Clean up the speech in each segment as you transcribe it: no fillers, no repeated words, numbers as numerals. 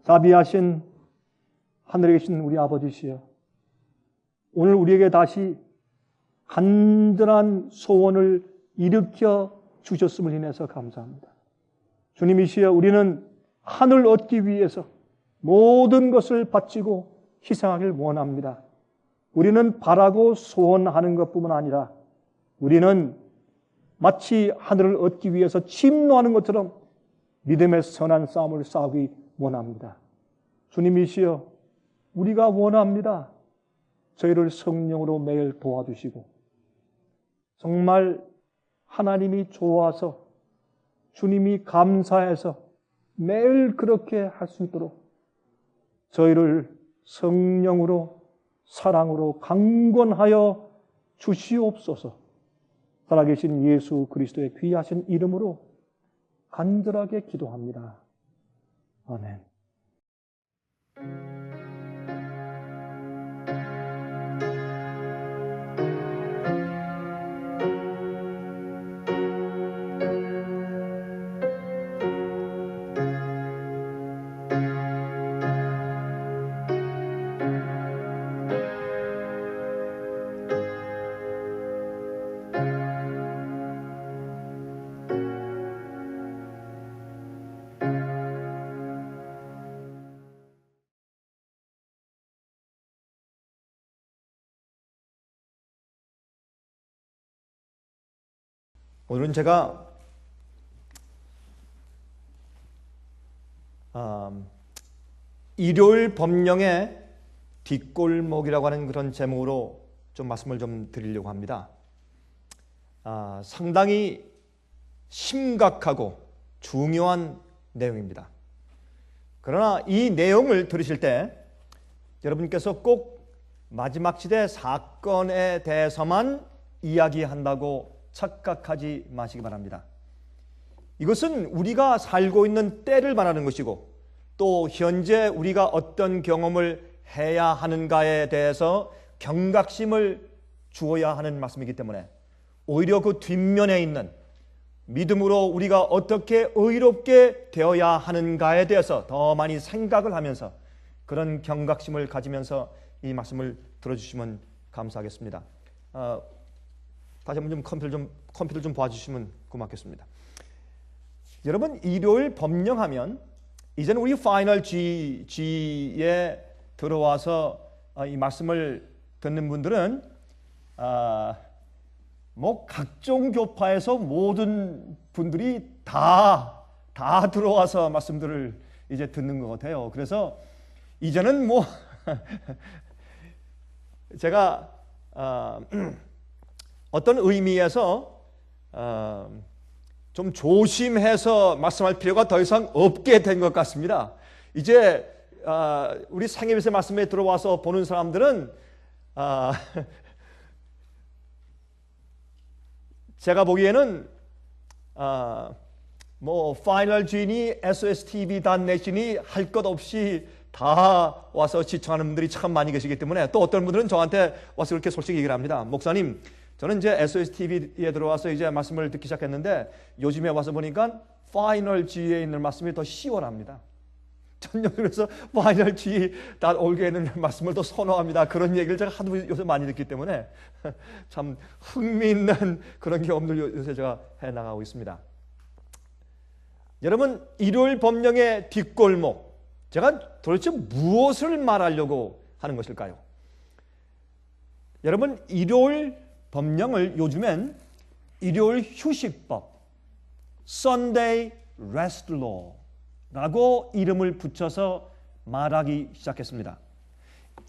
자비하신 하늘에 계신 우리 아버지시여, 오늘 우리에게 다시 간절한 소원을 일으켜 주셨음을 인해서 감사합니다. 주님이시여, 우리는 하늘 얻기 위해서 모든 것을 바치고 희생하길 원합니다. 우리는 바라고 소원하는 것뿐만 아니라 우리는 마치 하늘을 얻기 위해서 침노하는 것처럼 믿음의 선한 싸움을 싸우기 원합니다. 주님이시여, 우리가 원합니다. 저희를 성령으로 매일 도와주시고 정말 하나님이 좋아서 주님이 감사해서 매일 그렇게 할 수 있도록 저희를 성령으로 사랑으로 강권하여 주시옵소서. 살아계신 예수 그리스도의 귀하신 이름으로 간절하게 기도합니다. 아멘. 오늘은 제가 일요일 법령의 뒷골목이라고 하는 그런 제목으로 좀 말씀을 좀 드리려고 합니다. 상당히 심각하고 중요한 내용입니다. 그러나 이 내용을 들으실 때 여러분께서 꼭 마지막 시대 사건에 대해서만 이야기한다고 착각하지 마시기 바랍니다. 이것은 우리가 살고 있는 때를 말하는 것이고 또 현재 우리가 어떤 경험을 해야 하는가에 대해서 경각심을 주어야 하는 말씀이기 때문에 오히려 그 뒷면에 있는 믿음으로 우리가 어떻게 의롭게 되어야 하는가에 대해서 더 많이 생각을 하면서 그런 경각심을 가지면서 이 말씀을 들어주시면 감사하겠습니다. 다시 한번 컴퓨터 좀 봐주시면 고맙겠습니다. 여러분, 일요일 법령하면 이제는 우리 파이널 G에 들어와서 이 말씀을 듣는 분들은 뭐 각종 교파에서 모든 분들이 다 들어와서 말씀들을 이제 듣는 것 같아요. 그래서 이제는 뭐 제가 어떤 의미에서 좀 조심해서 말씀할 필요가 더 이상 없게 된 것 같습니다. 이제 우리 생애비세 말씀에 들어와서 보는 사람들은 제가 보기에는 뭐 파이널 G니 SOSTV.net이니 할 것 없이 다 와서 시청하는 분들이 참 많이 계시기 때문에 또 어떤 분들은 저한테 와서 그렇게 솔직히 얘기를 합니다. 목사님, 저는 이제 SOSTV에 들어와서 이제 말씀을 듣기 시작했는데 요즘에 와서 보니까 파이널 G에 있는 말씀이 더 시원합니다. 전 그래서 파이널 G.org에 있는 말씀을 더 선호합니다. 그런 얘기를 제가 하도 요새 많이 듣기 때문에 참 흥미있는 그런 경험들 요새 제가 해나가고 있습니다. 여러분, 일요일 법령의 뒷골목, 제가 도대체 무엇을 말하려고 하는 것일까요? 여러분, 일요일 법령을 요즘엔 일요일 휴식법, Sunday Rest Law 라고 이름을 붙여서 말하기 시작했습니다.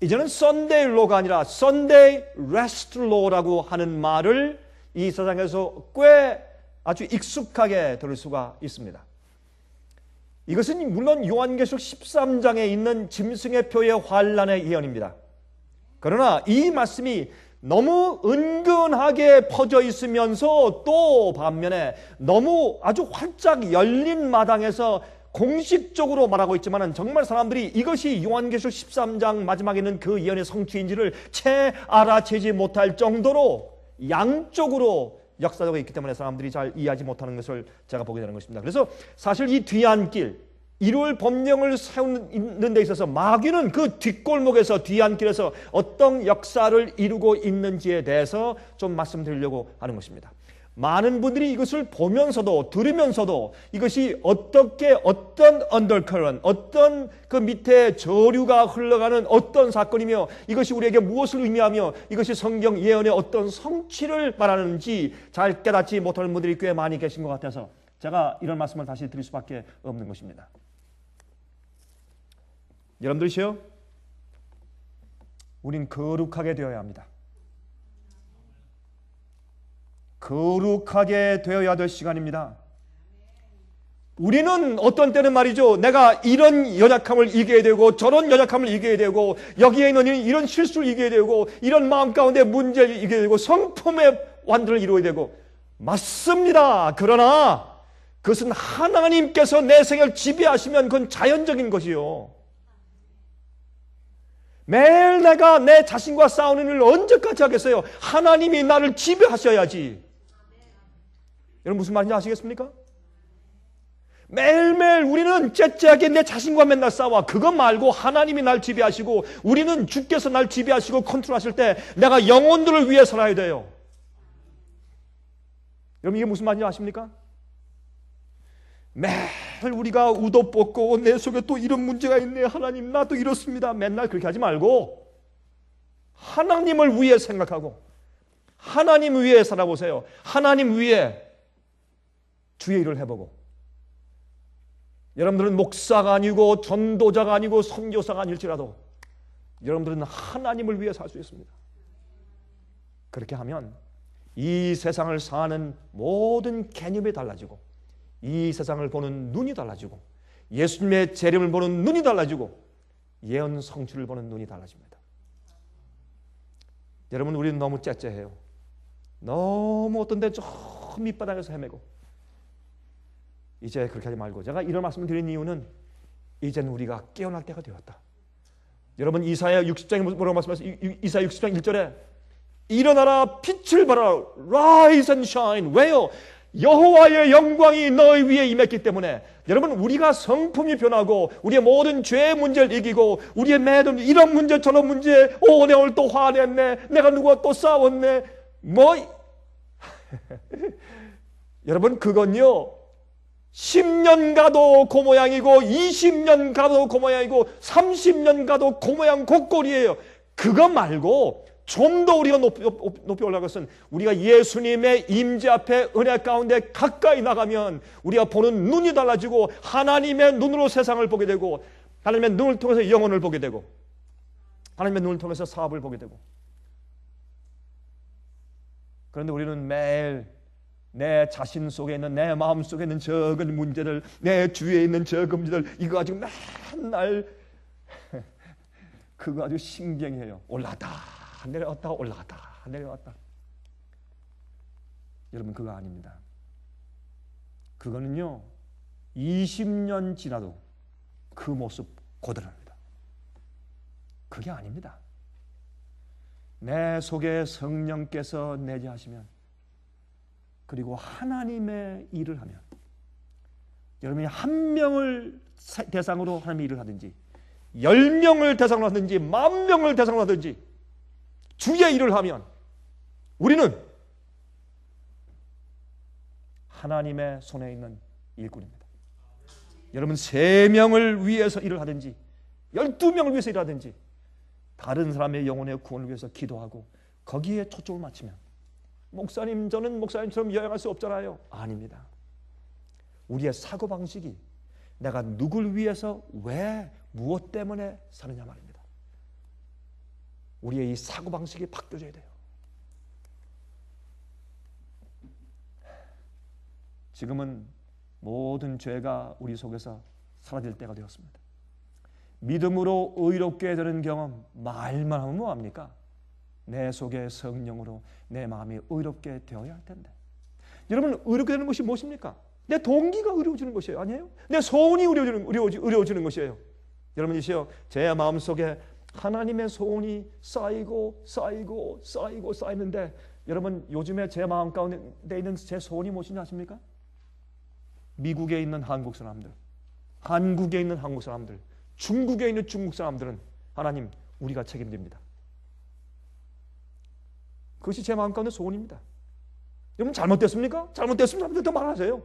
이제는 Sunday Law가 아니라 Sunday Rest Law라고 하는 말을 이 세상에서 꽤 아주 익숙하게 들을 수가 있습니다. 이것은 물론 요한계시록 13장에 있는 짐승의 표의 환란의 예언입니다. 그러나 이 말씀이 너무 은근하게 퍼져 있으면서 또 반면에 너무 아주 활짝 열린 마당에서 공식적으로 말하고 있지만 정말 사람들이 이것이 요한계시록 13장 마지막에 있는 그 예언의 성취인지를 채 알아채지 못할 정도로 양쪽으로 역사적으로 있기 때문에 사람들이 잘 이해하지 못하는 것을 제가 보게 되는 것입니다. 그래서 사실 이 뒤안길, 일요일 법령을 세우는 데 있어서 마귀는 그 뒷골목에서 뒤안길에서 어떤 역사를 이루고 있는지에 대해서 좀 말씀드리려고 하는 것입니다. 많은 분들이 이것을 보면서도 들으면서도 이것이 어떻게 어떤 언더커런, 어떤 그 밑에 저류가 흘러가는 어떤 사건이며 이것이 우리에게 무엇을 의미하며 이것이 성경 예언의 어떤 성취를 말하는지 잘 깨닫지 못하는 분들이 꽤 많이 계신 것 같아서 제가 이런 말씀을 다시 드릴 수밖에 없는 것입니다. 여러분들이시여, 우린 거룩하게 되어야 합니다. 거룩하게 되어야 될 시간입니다. 우리는 어떤 때는 말이죠, 내가 이런 연약함을 이겨야 되고 저런 연약함을 이겨야 되고 여기에 있는 이런 실수를 이겨야 되고 이런 마음 가운데 문제를 이겨야 되고 성품의 완전을 이루어야 되고 맞습니다. 그러나 그것은 하나님께서 내 생을 지배하시면 그건 자연적인 것이요. 매일 내가 내 자신과 싸우는 일을 언제까지 하겠어요? 하나님이 나를 지배하셔야지. 여러분 무슨 말인지 아시겠습니까? 매일매일 우리는 째째하게 내 자신과 맨날 싸워. 그것 말고 하나님이 날 지배하시고 우리는 주께서 날 지배하시고 컨트롤하실 때 내가 영혼들을 위해 살아야 돼요. 여러분 이게 무슨 말인지 아십니까? 매일 우리가 우도 뽑고 내 속에 또 이런 문제가 있네. 하나님 나도 이렇습니다. 맨날 그렇게 하지 말고 하나님을 위해 생각하고 하나님 위해 살아보세요. 하나님 위해 주의 일을 해보고 여러분들은 목사가 아니고 전도자가 아니고 선교사가 아닐지라도 여러분들은 하나님을 위해 살 수 있습니다. 그렇게 하면 이 세상을 사는 모든 개념이 달라지고 이 세상을 보는 눈이 달라지고 예수님의 재림을 보는 눈이 달라지고 예언 성취를 보는 눈이 달라집니다. 여러분 우리는 너무 째째해요. 너무 어떤 데 저 밑바닥에서 헤매고 이제 그렇게 하지 말고 제가 이런 말씀을 드린 이유는 이제는 우리가 깨어날 때가 되었다. 여러분 이사야 60장에 뭐라고 말씀하셨어요? 이사야 60장 1절에 일어나라 빛을 발하라 Rise and shine. 왜요? 여호와의 영광이 너희 위에 임했기 때문에. 여러분 우리가 성품이 변하고 우리의 모든 죄의 문제를 이기고 우리의 매든 이런 문제 저런 문제 내가 오늘 또 화냈네 내가 누구와 또 싸웠네 여러분 그건요 10년 가도 그 모양이고 20년 가도 그 모양이고 30년 가도 그 모양 곡골이에요. 그거 말고 좀 더 우리가 높이 올라간 것은 우리가 예수님의 임재 앞에 은혜 가운데 가까이 나가면 우리가 보는 눈이 달라지고 하나님의 눈으로 세상을 보게 되고 하나님의 눈을 통해서 영혼을 보게 되고 하나님의 눈을 통해서 사업을 보게 되고. 그런데 우리는 매일 내 자신 속에 있는 내 마음 속에 있는 적은 문제들 내 주위에 있는 적은 문제들 이거 가지고 맨날 그거 아주 신경해요. 올라갔다 내려왔다 올라갔다 내려왔다. 여러분 그거 아닙니다. 그거는요 20년 지나도 그 모습 고대로입니다. 그게 아닙니다. 내 속에 성령께서 내재하시면 그리고 하나님의 일을 하면 여러분이 한 명을 대상으로 하나님의 일을 하든지 10명을 대상으로 하든지 10,000명을 대상으로 하든지 주의 일을 하면 우리는 하나님의 손에 있는 일꾼입니다. 여러분 3명을 위해서 일을 하든지 12명을 위해서 일하든지 다른 사람의 영혼의 구원을 위해서 기도하고 거기에 초점을 맞추면 목사님 저는 목사님처럼 여행할 수 없잖아요. 아닙니다. 우리의 사고방식이 내가 누굴 위해서 왜 무엇 때문에 사느냐 말입니다. 우리의 이 사고방식이 바뀌어져야 돼요. 지금은 모든 죄가 우리 속에서 사라질 때가 되었습니다. 믿음으로 의롭게 되는 경험 말만 하면 뭐합니까? 내 속에 성령으로 내 마음이 의롭게 되어야 할 텐데. 여러분 의롭게 되는 것이 무엇입니까? 내 동기가 의로워지는 것이에요. 아니에요? 내 소원이 의로워지는 것이에요. 여러분이시여 제 마음속에 하나님의 소원이 쌓이고 쌓이는데 여러분 요즘에 제 마음 가운데 있는 제 소원이 무엇인지 아십니까? 미국에 있는 한국 사람들 한국에 있는 한국 사람들, 중국에 있는 중국 사람들은 하나님 우리가 책임집니다. 그것이 제 마음 가운데 소원입니다. 여러분 잘못됐습니까? 잘못됐으면 더 말하세요.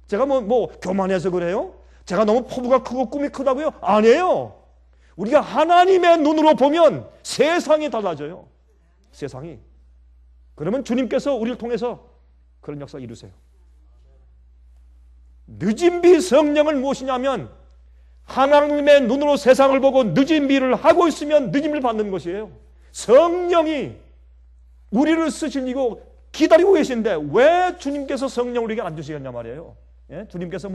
제가 뭐 교만해서 그래요? 제가 너무 포부가 크고 꿈이 크다고요? 아니에요. 우리가 하나님의 눈으로 보면 세상이 달라져요. 세상이. 그러면 주님께서 우리를 통해서 그런 역사 이루세요. 늦은 비 성령은 무엇이냐면 하나님의 눈으로 세상을 보고 늦은 비를 하고 있으면 늦은 비를 받는 것이에요. 성령이 우리를 쓰시고 기다리고 계신데 왜 주님께서 성령을 우리에게 안 주시겠냐 말이에요. 예? 주님께서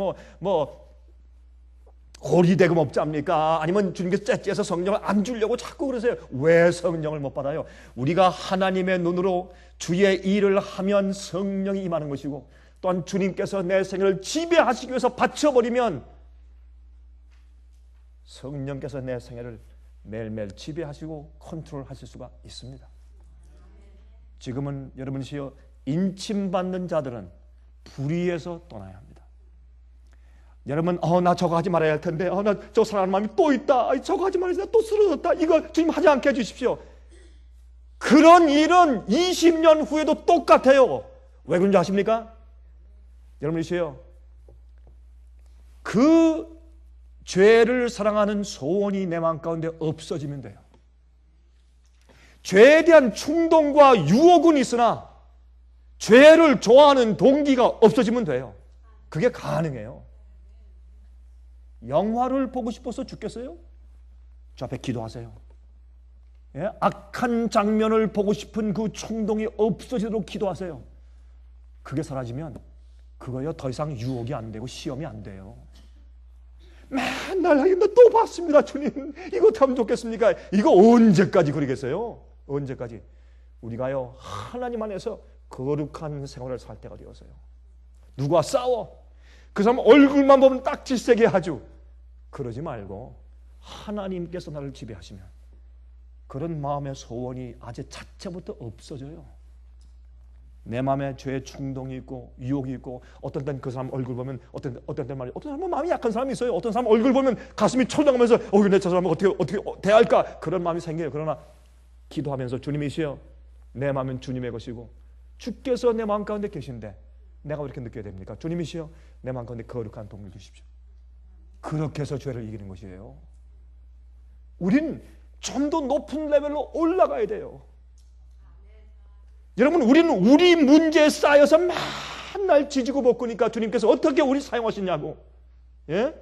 고리대금 업자입니까? 아니면 주님께서 째째서 성령을 안 주려고 자꾸 그러세요. 왜 성령을 못 받아요? 우리가 하나님의 눈으로 주의 일을 하면 성령이 임하는 것이고, 또한 주님께서 내 생애를 지배하시기 위해서 바쳐버리면 성령께서 내 생애를 매일매일 지배하시고 컨트롤하실 수가 있습니다. 지금은 여러분이시여 인침받는 자들은 불의에서 떠나야 합니다. 여러분 나 저거 하지 말아야 할 텐데 나 저 사랑하는 마음이 또 있다. 저거 하지 말아야 또 쓰러졌다. 이거 주님 하지 않게 해주십시오. 그런 일은 20년 후에도 똑같아요. 왜 그런지 아십니까? 여러분이시여 그 죄를 사랑하는 소원이 내 마음 가운데 없어지면 돼요. 죄에 대한 충동과 유혹은 있으나 죄를 좋아하는 동기가 없어지면 돼요. 그게 가능해요. 영화를 보고 싶어서 죽겠어요? 저 앞에 기도하세요. 예? 악한 장면을 보고 싶은 그 충동이 없어지도록 기도하세요. 그게 사라지면 그거요 더 이상 유혹이 안 되고 시험이 안 돼요. 맨날 또 봤습니다. 주님 이거 어떻게 하면 좋겠습니까? 이거 언제까지 그러겠어요? 언제까지? 우리가요 하나님 안에서 거룩한 생활을 살 때가 되었어요. 누가 싸워? 그 사람 얼굴만 보면 딱 질색이 하죠. 그러지 말고 하나님께서 나를 지배하시면 그런 마음의 소원이 아주 자체부터 없어져요. 내 마음에 죄의 충동이 있고 유혹이 있고, 어떤 때는 그 사람 얼굴 보면 어떤 때는 말이에요. 어떤 사람은 마음이 약한 사람이 있어요. 어떤 사람 얼굴 보면 가슴이 철렁하면서 내 저 사람을 어떻게 대할까 그런 마음이 생겨요. 그러나 기도하면서 주님이시여 내 마음은 주님의 것이고 주께서 내 마음 가운데 계신데 내가 왜 이렇게 느껴야 됩니까? 주님이시여 내 마음 가운데 거룩한 동물 주십시오. 그렇게 해서 죄를 이기는 것이에요. 우린 좀 더 높은 레벨로 올라가야 돼요. 여러분 우리는 우리 문제에 쌓여서 맨날 지지고 볶으니까 주님께서 어떻게 우리 사용하시냐고. 예?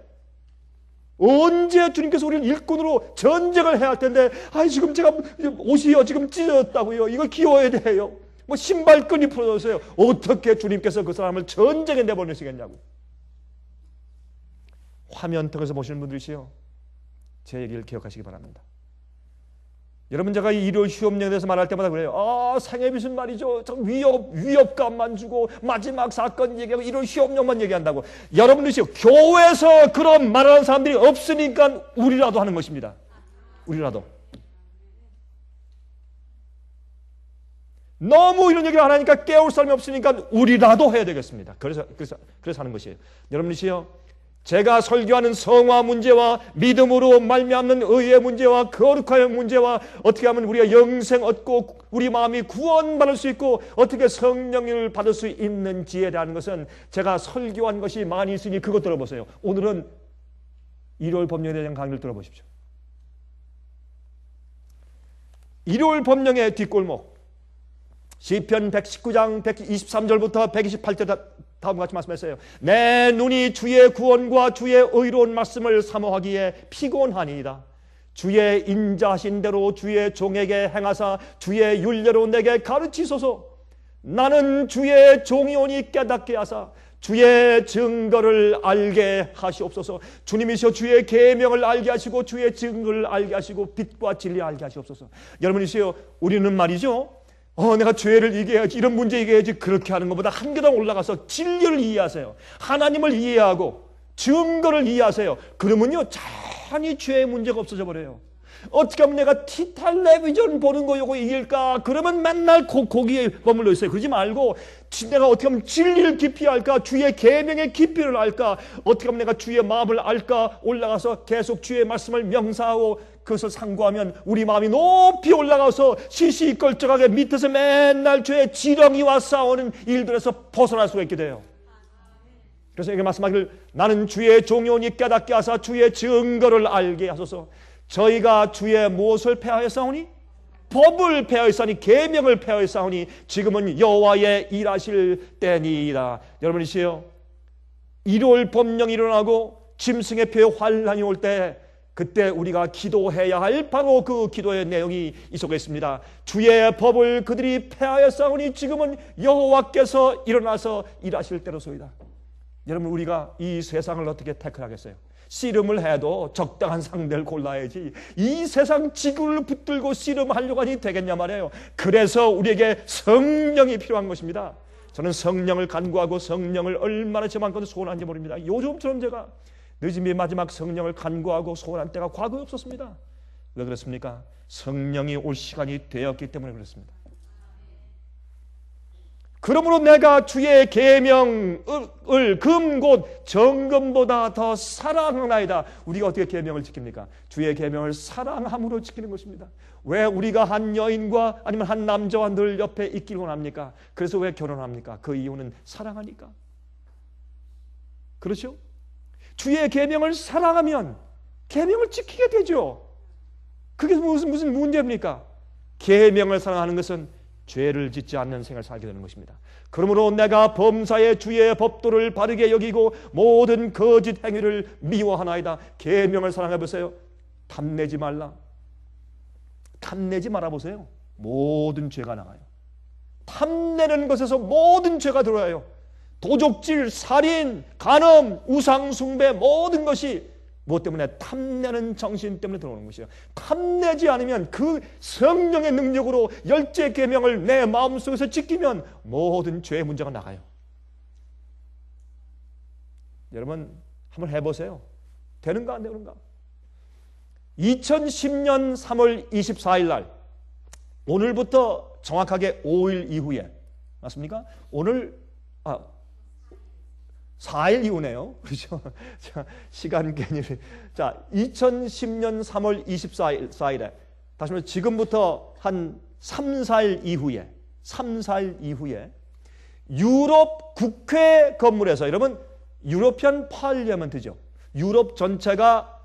언제 주님께서 우리를 일꾼으로 전쟁을 해야 할 텐데 지금 제가 옷이요 지금 찢어졌다고요. 이걸 끼워야 돼요. 신발끈이 풀어졌어요. 어떻게 주님께서 그 사람을 전쟁에 내보내시겠냐고. 화면 통해서 보시는 분들이시요 제 얘기를 기억하시기 바랍니다. 여러분 제가 이 일요일 휴업령에 대해서 말할 때마다 그래요. 생애 빚은 말이죠. 위협감만 주고 마지막 사건 얘기하고 일요일 휴업령만 얘기한다고. 여러분들이시요 교회에서 그런 말하는 사람들이 없으니까 우리라도 하는 것입니다. 우리라도. 너무 이런 얘기를 안 하니까 깨울 사람이 없으니까 우리라도 해야 되겠습니다. 그래서 하는 것이에요. 여러분이시요 제가 설교하는 성화 문제와 믿음으로 말미암는 의의 문제와 거룩함의 문제와 어떻게 하면 우리가 영생 얻고 우리 마음이 구원받을 수 있고 어떻게 성령을 받을 수 있는지에 대한 것은 제가 설교한 것이 많이 있으니 그것 들어보세요. 오늘은 일요일 법령에 대한 강의를 들어보십시오. 일요일 법령의 뒷골목 시편 119장 123절부터 128절 다음과 같이 말씀했어요. 내 눈이 주의 구원과 주의 의로운 말씀을 사모하기에 피곤하니이다. 주의 인자하신 대로 주의 종에게 행하사 주의 율례로 내게 가르치소서. 나는 주의 종이오니 깨닫게 하사 주의 증거를 알게 하시옵소서. 주님이시여 주의 계명을 알게 하시고 주의 증거를 알게 하시고 빛과 진리 알게 하시옵소서. 여러분이시여 우리는 말이죠. 내가 죄를 이겨야지 이런 문제 이겨야지 그렇게 하는 것보다 한 계단 올라가서 진리를 이해하세요. 하나님을 이해하고 증거를 이해하세요. 그러면요 자연히 죄의 문제가 없어져 버려요. 어떻게 하면 내가 텔레비전 보는 거 요거 이길까? 그러면 맨날 거기에 머물러 있어요. 그러지 말고 내가 어떻게 하면 진리를 깊이 알까? 주의 계명의 깊이를 알까? 어떻게 하면 내가 주의 마음을 알까? 올라가서 계속 주의 말씀을 명사하고 그것을 상고하면 우리 마음이 높이 올라가서 시시껄쩍하게 밑에서 맨날 죄의 지렁이와 싸우는 일들에서 벗어날 수가 있게 돼요. 그래서 이게 말씀하기를 나는 주의 종이오니 깨닫게 하사 주의 증거를 알게 하소서. 저희가 주의 무엇을 폐하였사오니? 법을 폐하였사오니 계명을 폐하였사오니 지금은 여호와의 일하실 때니이다. 여러분이시여, 일요일 법령이 일어나고 짐승의 표에 환란이 올 때 그때 우리가 기도해야 할 바로 그 기도의 내용이 이 속에 있습니다. 주의 법을 그들이 폐하였사오니 지금은 여호와께서 일어나서 일하실 때로소이다. 여러분, 우리가 이 세상을 어떻게 태클하겠어요? 씨름을 해도 적당한 상대를 골라야지 이 세상 지구를 붙들고 씨름하려고 하니 되겠냐 말이에요. 그래서 우리에게 성령이 필요한 것입니다. 저는 성령을 간구하고 성령을 얼마나 제 마음껏 소원한지 모릅니다. 요즘처럼 제가 늦은비 마지막 성령을 간구하고 소원한 때가 과거에 없었습니다. 왜 그렇습니까? 성령이 올 시간이 되었기 때문에 그렇습니다. 그러므로 내가 주의 계명을 금 곧 정금보다 더 사랑하나이다. 우리가 어떻게 계명을 지킵니까? 주의 계명을 사랑함으로 지키는 것입니다. 왜 우리가 한 여인과 아니면 한 남자와 늘 옆에 있기를 원합니까? 그래서 왜 결혼합니까? 그 이유는 사랑하니까. 그렇죠? 주의 계명을 사랑하면 계명을 지키게 되죠. 그게 무슨 문제입니까? 계명을 사랑하는 것은 죄를 짓지 않는 생을 살게 되는 것입니다. 그러므로 내가 범사에 주의 법도를 바르게 여기고 모든 거짓 행위를 미워하나이다. 계명을 사랑해 보세요. 탐내지 말라. 탐내지 말아 보세요. 모든 죄가 나가요. 탐내는 것에서 모든 죄가 들어와요. 도적질, 살인, 간음, 우상숭배 모든 것이 무엇 때문에? 탐내는 정신 때문에 들어오는 것이에요. 탐내지 않으면 그 성령의 능력으로 열째 계명을 내 마음속에서 지키면 모든 죄의 문제가 나가요. 여러분 한번 해보세요. 되는가 안 되는가? 2010년 3월 24일 날, 오늘부터 정확하게 5일 이후에, 맞습니까? 오늘 4일 이후네요. 그렇죠? 자, 시간 개념이. 자, 2010년 3월 24일에, 다시 말해 지금부터 한 3, 4일 이후에 유럽 국회 건물에서, 여러분 유로피안 파리아멘트죠. 유럽 전체가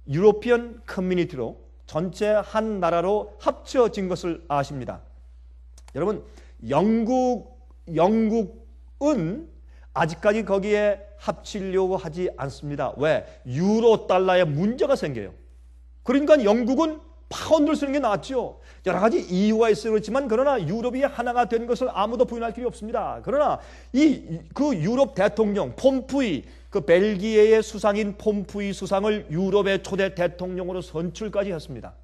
유로피안 커뮤니티로 전체 한 나라로 합쳐진 것을 아십니다. 여러분, 영국은 아직까지 거기에 합치려고 하지 않습니다. 왜? 유로 달러에 문제가 생겨요. 그러니까 영국은 파운드를 쓰는 게 낫죠. 여러 가지 이유가 있었지만 그러나 유럽이 하나가 된 것을 아무도 부인할 길이 없습니다. 그러나 그 유럽 대통령 폼프이, 그 벨기에의 수상인 폼프이 수상을 유럽의 초대 대통령으로 선출까지 했습니다.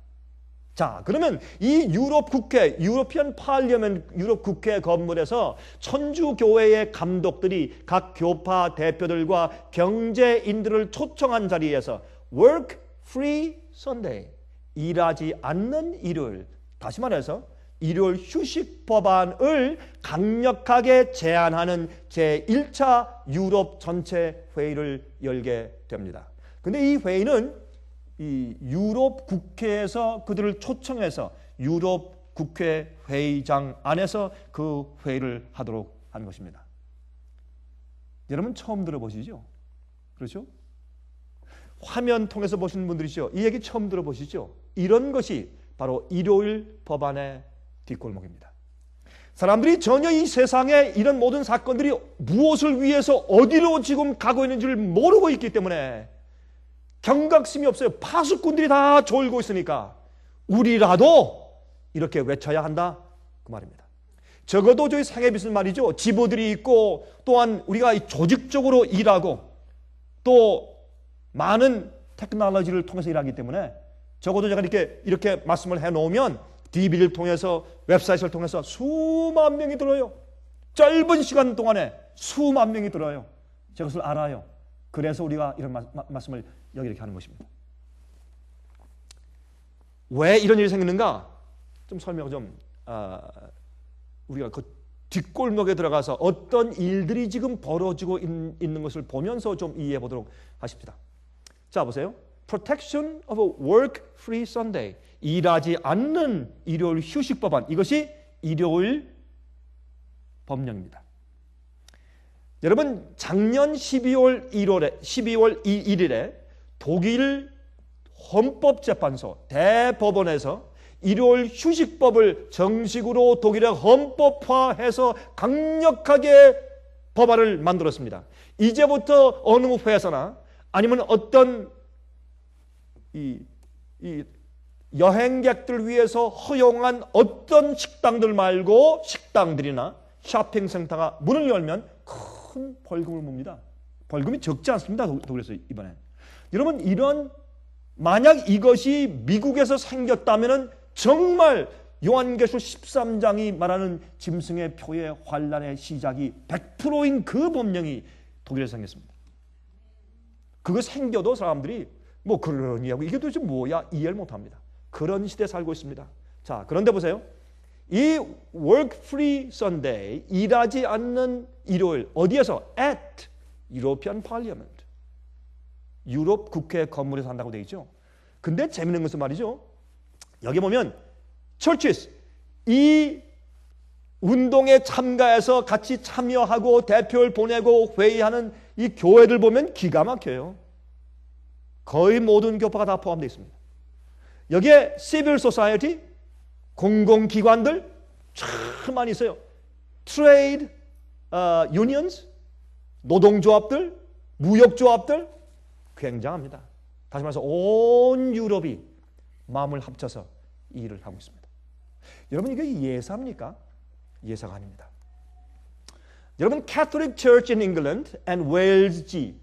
자, 그러면 이 유럽 국회, 유로피안 파리아멘트 유럽 국회 건물에서 천주교회의 감독들이 각 교파 대표들과 경제인들을 초청한 자리에서 Work Free Sunday, 일하지 않는 일요일, 다시 말해서 일요일 휴식 법안을 강력하게 제안하는 제1차 유럽 전체 회의를 열게 됩니다. 근데 이 회의는 이 유럽 국회에서 그들을 초청해서 유럽 국회 회의장 안에서 그 회의를 하도록 한 것입니다. 여러분 처음 들어보시죠? 그렇죠? 화면 통해서 보시는 분들이죠. 이 얘기 처음 들어보시죠? 이런 것이 바로 일요일 법안의 뒷골목입니다. 사람들이 전혀 이 세상에 이런 모든 사건들이 무엇을 위해서 어디로 지금 가고 있는지를 모르고 있기 때문에 경각심이 없어요. 파수꾼들이 다 졸고 있으니까 우리라도 이렇게 외쳐야 한다, 그 말입니다. 적어도 저희 생애빛은 말이죠. 지부들이 있고 또한 우리가 조직적으로 일하고 또 많은 테크놀로지를 통해서 일하기 때문에 적어도 제가 이렇게 말씀을 해놓으면 DVD를 통해서 웹사이트를 통해서 수만 명이 들어요. 짧은 시간 동안에 수만 명이 들어요. 제가 그것을 알아요. 그래서 우리가 이런 말씀을 여기 이렇게 하는 것입니다. 왜 이런 일이 생기는가? 좀 설명 좀 우리가 그 뒷골목에 들어가서 어떤 일들이 지금 벌어지고 있는 것을 보면서 좀 이해해 보도록 하십시다. 자, 보세요. Protection of a Work-Free Sunday. 일하지 않는 일요일 휴식 법안. 이것이 일요일 법령입니다. 여러분, 작년 12월 1일에 독일 헌법재판소 대법원에서 일요일 휴식법을 정식으로 독일에 헌법화해서 강력하게 법안을 만들었습니다. 이제부터 어느 회사나 아니면 어떤 이 여행객들 위해서 허용한 어떤 식당들 말고 식당들이나 쇼핑센터가 문을 열면 큰 벌금을 묻습니다. 벌금이 적지 않습니다. 독일에서 이번엔. 여러분, 만약 이것이 미국에서 생겼다면 정말 요한계시록 13장이 말하는 짐승의 표의 환란의 시작이 100%인 그 법령이 독일에서 생겼습니다. 그거 생겨도 사람들이 뭐 그러냐고 이게 도대체 뭐야 이해를 못합니다. 그런 시대에 살고 있습니다. 자, 그런데 보세요. 이 Work-Free Sunday, 일하지 않는 일요일, 어디에서? At European Parliament. 유럽 국회 건물에서 한다고 되어 있죠. 근데 재밌는 것은 말이죠. 여기 보면 churches, 이 운동에 참가해서 같이 참여하고 대표를 보내고 회의하는 이 교회들 보면 기가 막혀요. 거의 모든 교파가 다 포함되어 있습니다. 여기에 Civil Society, 공공기관들 참 많이 있어요. Trade Unions, 노동조합들, 무역조합들 굉장합니다. 다시 말해서 온 유럽이 마음을 합쳐서 이 일을 하고 있습니다. 여러분, 이게 예사입니까? 예사가 아닙니다. 여러분, Catholic Church in England and Wales,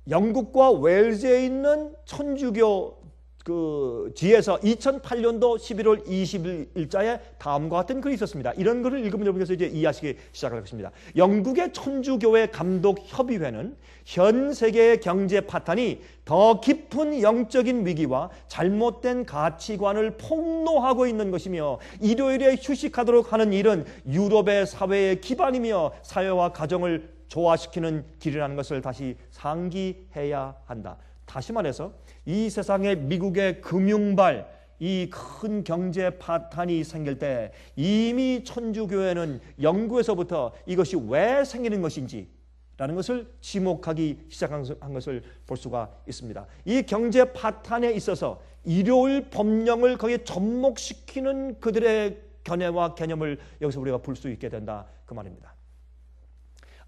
영국과 웨일즈에 있는 천주교 그 지에서 2008년도 11월 20일자에 다음과 같은 글이 있었습니다. 이런 글을 읽으면 여러분께서 이제 이해하시기 시작할 것입니다. 영국의 천주교회 감독협의회는 현 세계의 경제 파탄이 더 깊은 영적인 위기와 잘못된 가치관을 폭로하고 있는 것이며 일요일에 휴식하도록 하는 일은 유럽의 사회의 기반이며 사회와 가정을 조화시키는 길이라는 것을 다시 상기해야 한다. 다시 말해서 이 세상에 미국의 금융발, 이 큰 경제 파탄이 생길 때 이미 천주교회는 영국에서부터 이것이 왜 생기는 것인지 라는 것을 지목하기 시작한 것을 볼 수가 있습니다. 이 경제 파탄에 있어서 일요일 법령을 거기에 접목시키는 그들의 견해와 개념을 여기서 우리가 볼 수 있게 된다 그 말입니다.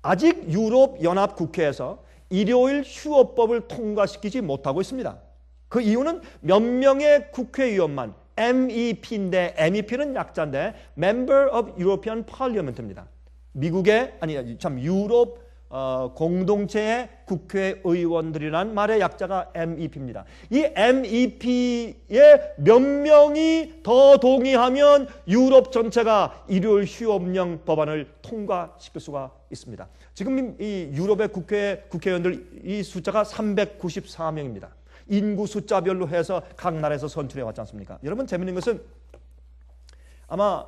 아직 유럽 연합 국회에서 일요일 휴업법을 통과시키지 못하고 있습니다. 그 이유는 몇 명의 국회의원만 MEP인데 MEP는 약자인데 Member of European Parliament입니다. 미국의 유럽 공동체의 국회의원들이란 말의 약자가 MEP입니다. 이 MEP의 몇 명이 더 동의하면 유럽 전체가 일요일 휴업령 법안을 통과시킬 수가 있습니다. 지금 이 유럽의 국회의원들 이 숫자가 394명입니다. 인구 숫자별로 해서 각 나라에서 선출해 왔지 않습니까? 여러분, 재밌는 것은 아마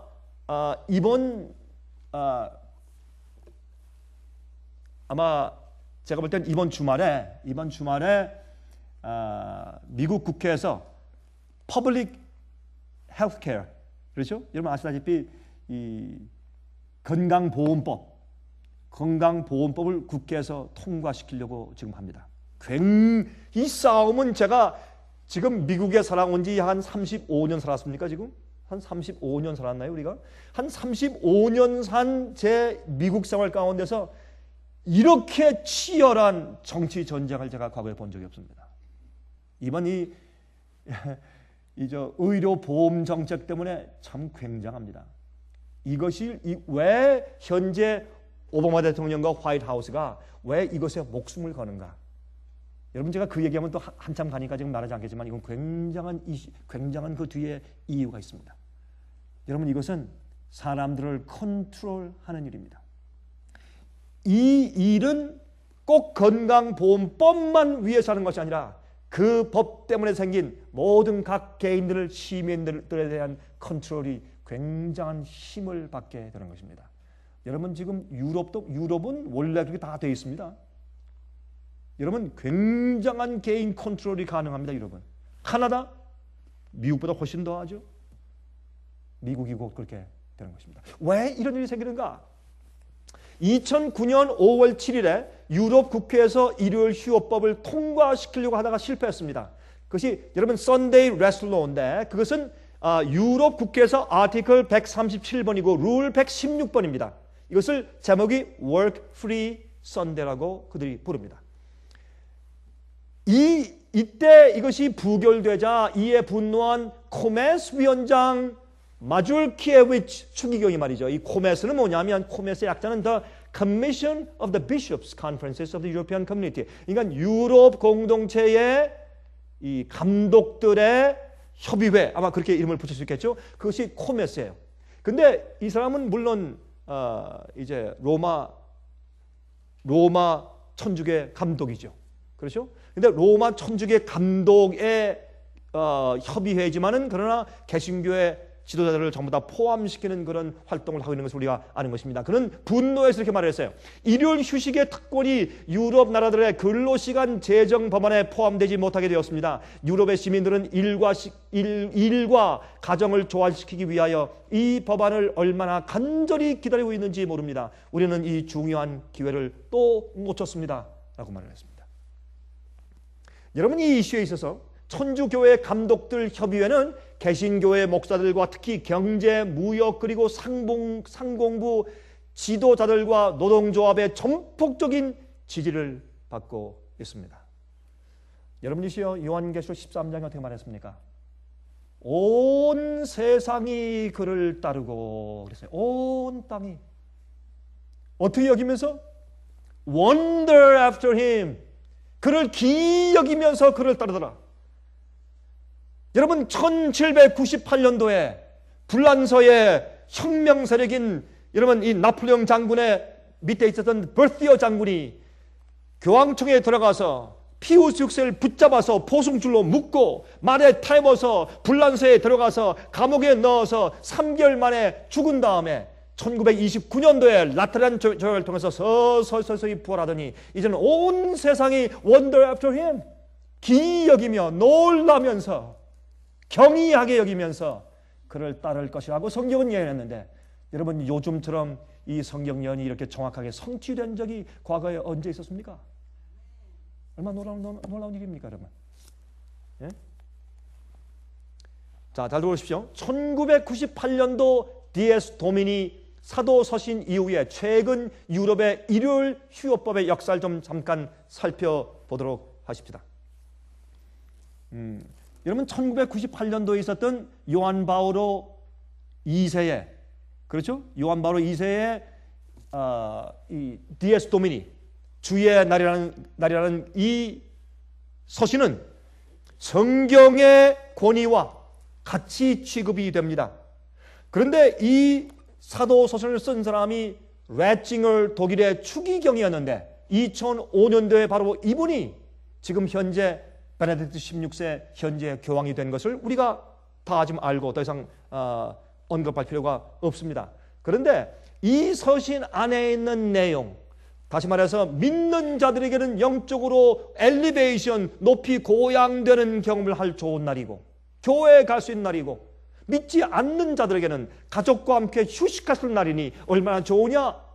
아마 제가 볼 땐 이번 주말에 미국 국회에서 Public Healthcare, 그렇죠? 여러분 아시다시피 이 건강보험법을 국회에서 통과시키려고 지금 합니다. 이 싸움은 제가 지금 미국에 살아온 지 한 35년 살았습니까? 지금? 한 35년 살았나요, 우리가? 한 35년 산 제 미국 생활 가운데서 이렇게 치열한 정치 전쟁을 제가 과거에 본 적이 없습니다. 이번 의료 보험 정책 때문에 참 굉장합니다. 이것이 왜 현재 오바마 대통령과 화이트 하우스가 왜 이것에 목숨을 거는가? 여러분, 제가 그 얘기하면 또 한참 가니까 지금 말하지 않겠지만 이건 굉장한 그 뒤에 이유가 있습니다. 여러분, 이것은 사람들을 컨트롤하는 일입니다. 이 일은 꼭 건강보험법만 위해서 하는 것이 아니라 그 법 때문에 생긴 모든 각 개인들을 시민들에 대한 컨트롤이 굉장한 힘을 받게 되는 것입니다. 여러분 지금 유럽은 원래 그렇게 다 되어 있습니다. 여러분 굉장한 개인 컨트롤이 가능합니다. 여러분 카나다 미국보다 훨씬 더 하죠. 미국이 곧 그렇게 되는 것입니다. 왜 이런 일이 생기는가? 2009년 5월 7일에 유럽 국회에서 일요일 휴업법을 통과시키려고 하다가 실패했습니다. 그것이 여러분 Sunday Rest Law인데 그것은 유럽 국회에서 아티클 137번이고 룰 116번입니다. 이것을 제목이 Work Free Sunday라고 그들이 부릅니다. 이때 이것이 부결되자 이에 분노한 코메스 위원장 마줄키에비치 추기경이 말이죠. 이 코메스는 뭐냐면 코메스의 약자는 The Commission of the Bishops Conferences of the European Community. 그러니까 유럽 공동체의 이 감독들의 협의회 아마 그렇게 이름을 붙일 수 있겠죠. 그것이 코메스예요. 근데 이 사람은 물론 이제 로마 천주교 감독이죠. 그렇죠? 근데 로마 천주교 감독의 협의회지만은 그러나 개신교의 지도자들을 전부 다 포함시키는 그런 활동을 하고 있는 것을 우리가 아는 것입니다. 그는 분노해서 이렇게 말했어요. 일요일 휴식의 특권이 유럽 나라들의 근로시간 제정 법안에 포함되지 못하게 되었습니다. 유럽의 시민들은 일과 가정을 조화시키기 위하여 이 법안을 얼마나 간절히 기다리고 있는지 모릅니다. 우리는 이 중요한 기회를 또 놓쳤습니다. 라고 말을 했습니다. 여러분 이 이슈에 있어서 천주교회 감독들 협의회는 개신교회 목사들과 특히 경제, 무역 그리고 상공부 지도자들과 노동조합의 전폭적인 지지를 받고 있습니다. 여러분이시여 요한계시록 13장에 어떻게 말했습니까? 온 세상이 그를 따르고 그랬어요. 온 땅이 어떻게 여기면서? Wonder after him. 그를 기이 여기면서 그를 따르더라. 여러분 1798년도에 불란서의 혁명 세력인 여러분 이 나폴레옹 장군의 밑에 있었던 버티어 장군이 교황청에 들어가서 피우스 6세를 붙잡아서 포승줄로 묶고 말에 태워서 불란서에 들어가서 감옥에 넣어서 3개월 만에 죽은 다음에 1929년도에 라테란 조약을 통해서 서서히 부활하더니 이제는 온 세상이 wonder after him 기이 여기며 놀라면서 경이하게 여기면서 그를 따를 것이라고 성경은 예언했는데 여러분 요즘처럼 이 성경 예언이 이렇게 정확하게 성취된 적이 과거에 언제 있었습니까? 얼마나 놀라운 일입니까 여러분? 예? 자, 잘 들어보십시오. 1998년도 디에스 도미니 사도 서신 이후에 최근 유럽의 일요일 휴업법의 역사를 좀 잠깐 살펴보도록 하십시다. 여러분 1998년도에 있었던 요한 바오로 2세의 그렇죠? 요한 바오로 2세의 이 디에스 도미니 주의 날이라는 이 서신은 성경의 권위와 같이 취급이 됩니다. 그런데 이 사도 서신을 쓴 사람이 레칭을 독일의 추기경이었는데 2005년도에 바로 이분이 지금 현재 베네딕트 16세 현재 교황이 된 것을 우리가 다 지금 알고 더 이상 언급할 필요가 없습니다. 그런데 이 서신 안에 있는 내용 다시 말해서 믿는 자들에게는 영적으로 엘리베이션 높이 고양되는 경험을 할 좋은 날이고 교회에 갈 수 있는 날이고 믿지 않는 자들에게는 가족과 함께 휴식할 수 있는 날이니 얼마나 좋으냐.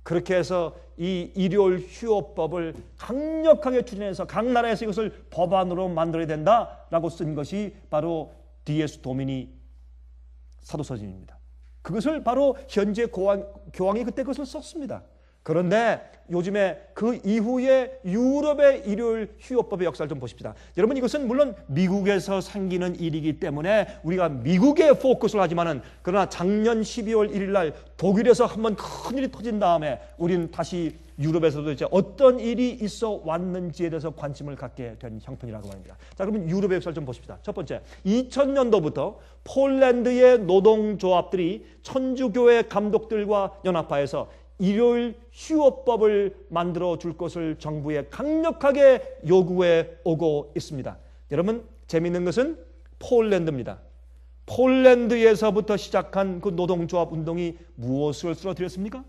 그렇게 해서 이 일요일 휴업법을 강력하게 추진해서 각 나라에서 이것을 법안으로 만들어야 된다라고 쓴 것이 바로 디에스 도미니 사도서신입니다. 그것을 바로 현재 교황이 그때 그것을 썼습니다. 그런데 요즘에 그 이후에 유럽의 일요일 휴업법의 역사를 좀 보십시다. 여러분 이것은 물론 미국에서 생기는 일이기 때문에 우리가 미국에 포커스를 하지만은 그러나 작년 12월 1일 날 독일에서 한번 큰일이 터진 다음에 우리는 다시 유럽에서도 이제 어떤 일이 있어 왔는지에 대해서 관심을 갖게 된 형편이라고 합니다. 자, 그러면 유럽의 역사를 좀 보십시다. 첫 번째, 2000년도부터 폴란드의 노동조합들이 천주교회 감독들과 연합하여서 일요일 휴업법을 만들어 줄 것을 정부에 강력하게 요구해 오고 있습니다. 여러분, 재미있는 것은 폴란드입니다. 폴란드에서부터 시작한 그 노동조합 운동이 무엇을 쓰러뜨렸습니까?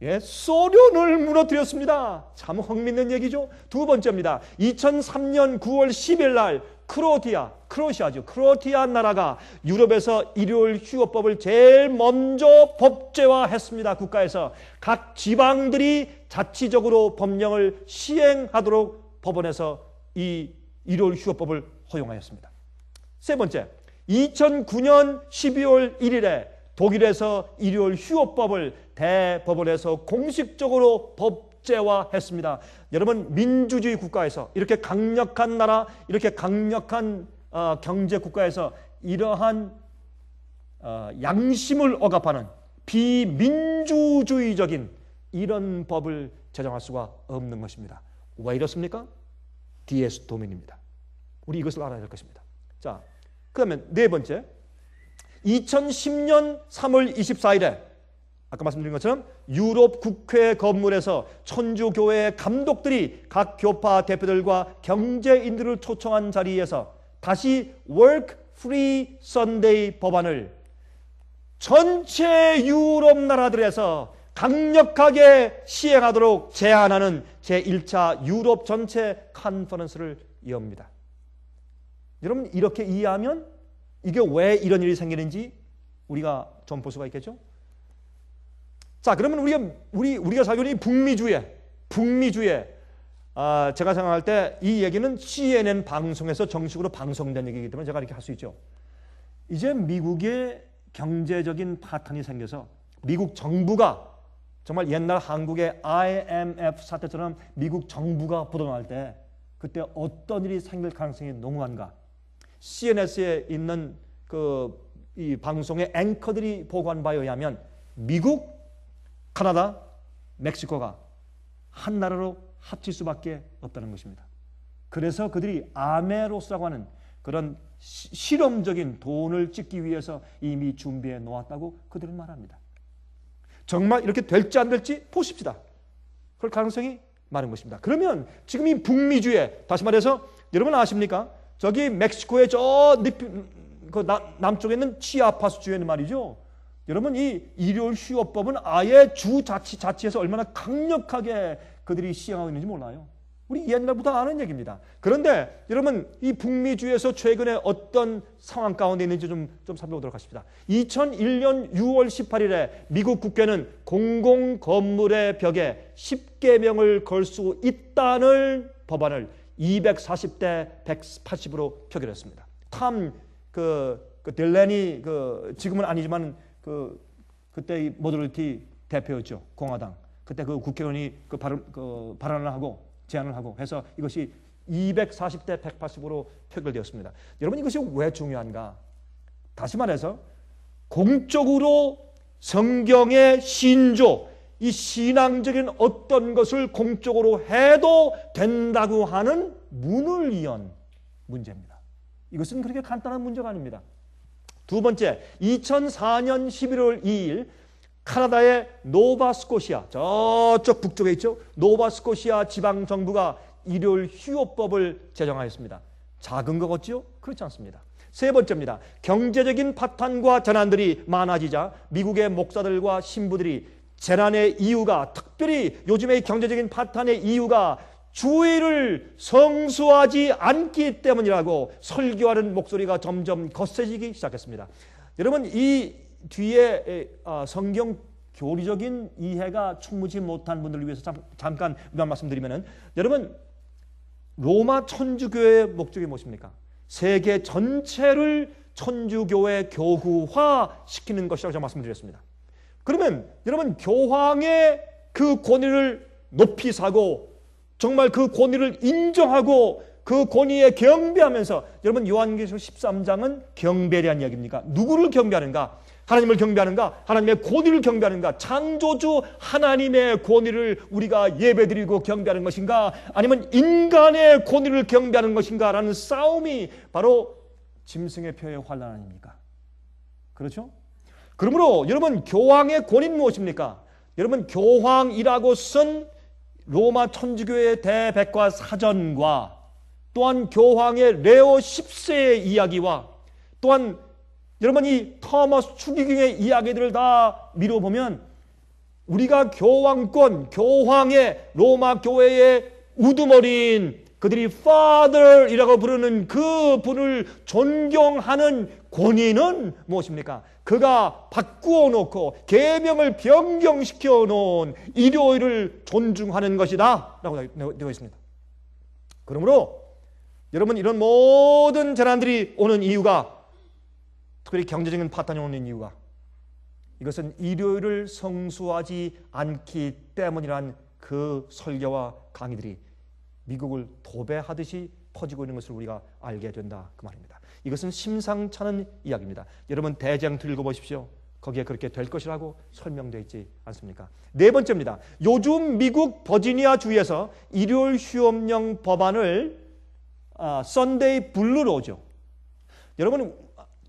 예, 소련을 무너뜨렸습니다. 참 흥미있는 얘기죠. 두 번째입니다. 2003년 9월 10일 날 크로아티아 나라가 유럽에서 일요일 휴업법을 제일 먼저 법제화했습니다. 국가에서 각 지방들이 자치적으로 법령을 시행하도록 법원에서 이 일요일 휴업법을 허용하였습니다. 세 번째, 2009년 12월 1일에 독일에서 일요일 휴업법을 대법원에서 공식적으로 법제화했습니다. 여러분, 민주주의 국가에서 이렇게 강력한 나라, 이렇게 강력한 경제 국가에서 이러한 양심을 억압하는 비민주주의적인 이런 법을 제정할 수가 없는 것입니다. 왜 이렇습니까? 디에스 도민입니다. 우리 이것을 알아야 될 것입니다. 자, 그러면 네 번째, 2010년 3월 24일에 아까 말씀드린 것처럼 유럽 국회 건물에서 천주교회 감독들이 각 교파 대표들과 경제인들을 초청한 자리에서 다시 Work Free Sunday 법안을 전체 유럽 나라들에서 강력하게 시행하도록 제안하는 제1차 유럽 전체 컨퍼런스를 엽니다. 여러분, 이렇게 이해하면 이게 왜 이런 일이 생기는지 우리가 좀 볼 수가 있겠죠? 자, 그러면 우리가 살고 있는 북미주의 제가 생각할 때 이 얘기는 CNN 방송에서 정식으로 방송된 얘기이기 때문에 제가 이렇게 할 수 있죠. 이제 미국의 경제적인 파탄이 생겨서 미국 정부가 정말 옛날 한국의 IMF 사태처럼 미국 정부가 부도날 때 그때 어떤 일이 생길 가능성이 농후한가? CNN에 있는 이 방송의 앵커들이 보고한 바에 의하면 미국, 카나다, 멕시코가 한 나라로 합칠 수밖에 없다는 것입니다. 그래서 그들이 아메로스라고 하는 그런 실험적인 돈을 찍기 위해서 이미 준비해 놓았다고 그들은 말합니다. 정말 이렇게 될지 안 될지 보십시다. 그럴 가능성이 많은 것입니다. 그러면 지금 이 북미주의, 다시 말해서 여러분 아십니까? 저기 멕시코의 남쪽에 있는 치아파스 주에는 말이죠. 여러분, 이 일요일 휴업법은 아예 자치에서 얼마나 강력하게 그들이 시행하고 있는지 몰라요. 우리 옛날부터 아는 얘기입니다. 그런데 여러분, 이 북미주에서 최근에 어떤 상황 가운데 있는지 좀 살펴보도록 하십시다. 2001년 6월 18일에 미국 국회는 공공건물의 벽에 10계명을 걸 수 있다는 법안을 240대 180으로 표결했습니다. 딜레니 지금은 아니지만 그때 이 모더리티 대표였죠. 공화당. 그때 그 국회의원이 발언을 하고 제안을 하고 해서 이것이 240대 180으로 표결되었습니다. 여러분, 이것이 왜 중요한가? 다시 말해서 공적으로 성경의 신조, 이 신앙적인 어떤 것을 공적으로 해도 된다고 하는 문을 연 문제입니다. 이것은 그렇게 간단한 문제가 아닙니다. 두 번째, 2004년 11월 2일 카나다의 노바스코시아, 저쪽 북쪽에 있죠. 노바스코시아 지방정부가 일요일 휴업법을 제정하였습니다. 작은 것 같죠? 그렇지 않습니다. 세 번째입니다. 경제적인 파탄과 재난들이 많아지자 미국의 목사들과 신부들이 재난의 이유가, 특별히 요즘의 경제적인 파탄의 이유가 주의를 성수하지 않기 때문이라고 설교하는 목소리가 점점 거세지기 시작했습니다. 여러분, 이 뒤에 성경 교리적인 이해가 충분치 못한 분들을 위해서 잠깐 말씀드리면은, 여러분, 로마 천주교의 목적이 무엇입니까? 세계 전체를 천주교의 교구화 시키는 것이라고 제가 말씀드렸습니다. 그러면 여러분, 교황의 그 권위를 높이 사고 정말 그 권위를 인정하고 그 권위에 경배하면서, 여러분, 요한계시록 13장은 경배에 대한 이야기입니까? 누구를 경배하는가? 하나님을 경배하는가? 하나님의 권위를 경배하는가? 창조주 하나님의 권위를 우리가 예배드리고 경배하는 것인가? 아니면 인간의 권위를 경배하는 것인가? 라는 싸움이 바로 짐승의 표의 환란 아닙니까? 그렇죠? 그러므로 여러분, 교황의 권위는 무엇입니까? 여러분 교황이라고 쓴 로마 천주교의 대백과 사전과 또한 교황의 레오 10세의 이야기와 또한 여러분 이 토마스 추기경의 이야기들을 다 미뤄보면 우리가 교황권, 교황의 로마 교회의 우두머리인 그들이 Father이라고 부르는 그 분을 존경하는 권위는 무엇입니까? 그가 바꾸어 놓고 계명을 변경시켜 놓은 일요일을 존중하는 것이다 라고 되어 있습니다. 그러므로 여러분 이런 모든 재난들이 오는 이유가 특별히 경제적인 파탄이 오는 이유가 이것은 일요일을 성수하지 않기 때문이란 그 설교와 강의들이 미국을 도배하듯이 퍼지고 있는 것을 우리가 알게 된다 그 말입니다. 이것은 심상찮은 이야기입니다. 여러분 대장 읽어보십시오. 거기에 그렇게 될 것이라고 설명되어 있지 않습니까? 네 번째입니다. 요즘 미국 버지니아 주에서 일요일 휴업령 법안을 썬데이 블루로죠. 여러분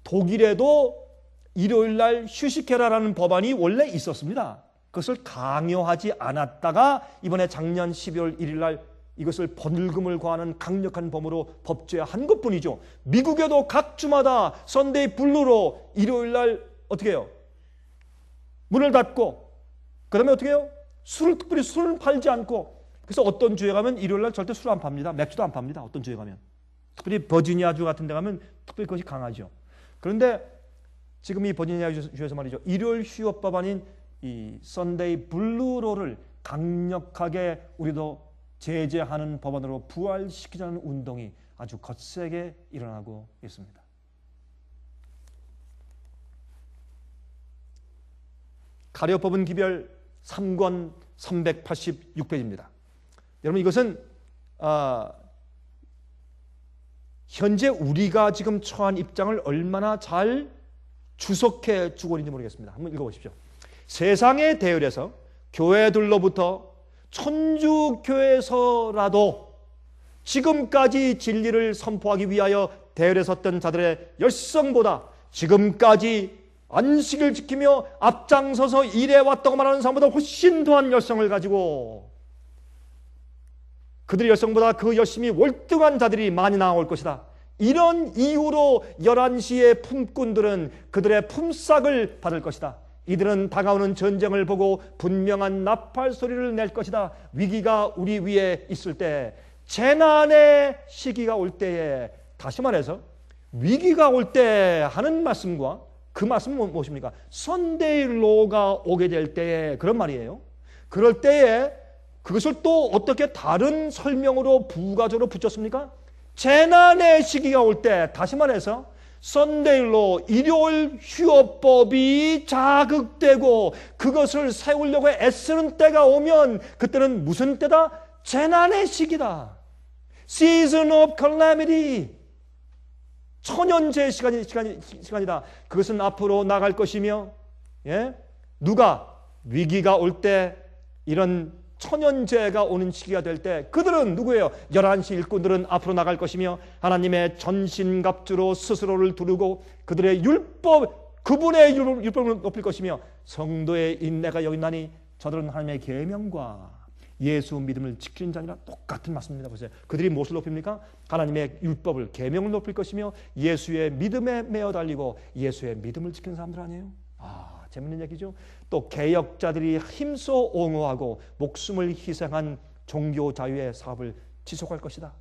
독일에도 일요일 날 휴식해라라는 법안이 원래 있었습니다. 그것을 강요하지 않았다가 이번에 작년 12월 1일 날 이것을 번금을 과하는 강력한 범으로 법제한 것뿐이죠. 미국에도 각 주마다 썬데이 블루로 일요일 날 어떻게 해요? 문을 닫고 그 다음에 어떻게 해요? 특별히 술을 팔지 않고 그래서 어떤 주에 가면 일요일 날 절대 술 안 팝니다. 맥주도 안 팝니다. 어떤 주에 가면. 특별히 버지니아주 같은 데 가면 특별히 그것이 강하죠. 그런데 지금 이 버지니아주에서 말이죠. 일요일 휴업 법안인 이 썬데이 블루로를 강력하게 우리도 제재하는 법안으로 부활시키자는 운동이 아주 거세게 일어나고 있습니다. 가려법은 기별 3권 386페이지입니다. 여러분 이것은 현재 우리가 지금 처한 입장을 얼마나 잘 주석해 주고 있는지 모르겠습니다. 한번 읽어보십시오. 세상의 대열에서 교회들로부터 천주교에서라도 지금까지 진리를 선포하기 위하여 대열에 섰던 자들의 열성보다 지금까지 안식을 지키며 앞장서서 일해왔다고 말하는 사람보다 훨씬 더한 열성을 가지고 그들의 열성보다 그 열심히 월등한 자들이 많이 나올 것이다. 이런 이유로 11시의 품꾼들은 그들의 품삯을 받을 것이다. 이들은 다가오는 전쟁을 보고 분명한 나팔 소리를 낼 것이다. 위기가 우리 위에 있을 때, 재난의 시기가 올 때에, 다시 말해서 위기가 올 때 하는 말씀과 그 말씀은 무엇입니까? 선데이 로가 오게 될 때에 그런 말이에요. 그럴 때에 그것을 또 어떻게 다른 설명으로 부가적으로 붙였습니까? 재난의 시기가 올 때, 다시 말해서 썬데이로 일요일 휴업법이 자극되고 그것을 세우려고 애쓰는 때가 오면 그때는 무슨 때다? 재난의 시기다. Season of calamity. 천연제의 시간이다. 그것은 앞으로 나갈 것이며, 누가 위기가 올 때 이런 천연재해가 오는 시기가 될 때 그들은 누구예요? 11시 일꾼들은 앞으로 나갈 것이며 하나님의 전신갑주로 스스로를 두르고 그들의 그분의 율법을 높일 것이며 성도의 인내가 여기 있나니 저들은 하나님의 계명과 예수 믿음을 지키는 자니라. 똑같은 말씀입니다. 보세요. 그들이 무엇을 높입니까? 하나님의 율법을, 계명을 높일 것이며 예수의 믿음에 매어 달리고 예수의 믿음을 지키는 사람들 아니에요? 재밌는 얘기죠. 또 개혁자들이 힘써 옹호하고 목숨을 희생한 종교 자유의 사업을 지속할 것이다.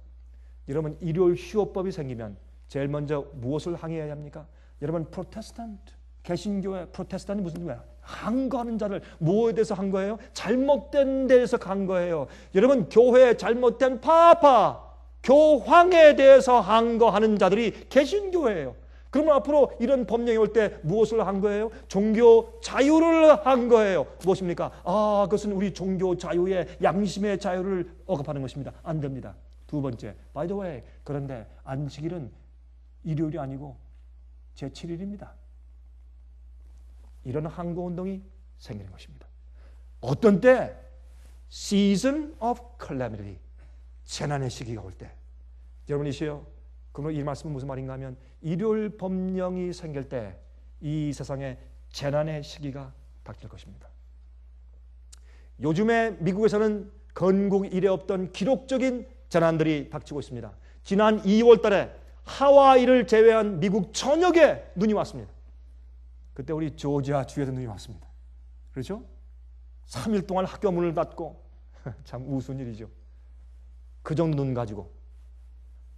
여러분 일요일 휴업법이 생기면 제일 먼저 무엇을 항의해야 합니까? 여러분 프로테스탄트, 개신교회 프로테스탄이 무슨 거야? 항거하는 자를 뭐에 대해서 한 거예요? 잘못된 데에서 한 거예요. 여러분 교회의 잘못된 파파, 교황에 대해서 항거하는 자들이 개신교회예요. 그러면 앞으로 이런 법령이 올 때 무엇을 한 거예요? 종교 자유를 한 거예요. 무엇입니까? 그것은 우리 종교 자유의 양심의 자유를 억압하는 것입니다. 안 됩니다. 두 번째, by the way, 그런데 안식일은 일요일이 아니고 제7일입니다. 이런 항거운동이 생기는 것입니다. 어떤 때? Season of calamity. 재난의 시기가 올 때. 여러분이시여, 그러면 이 말씀은 무슨 말인가 하면 일요일 법령이 생길 때 이 세상에 재난의 시기가 닥칠 것입니다. 요즘에 미국에서는 건국 이래 없던 기록적인 재난들이 닥치고 있습니다. 지난 2월 달에 하와이를 제외한 미국 전역에 눈이 왔습니다. 그때 우리 조지아 주에도 눈이 왔습니다. 그렇죠? 3일 동안 학교 문을 닫고 참 우스운 일이죠. 그 정도 눈 가지고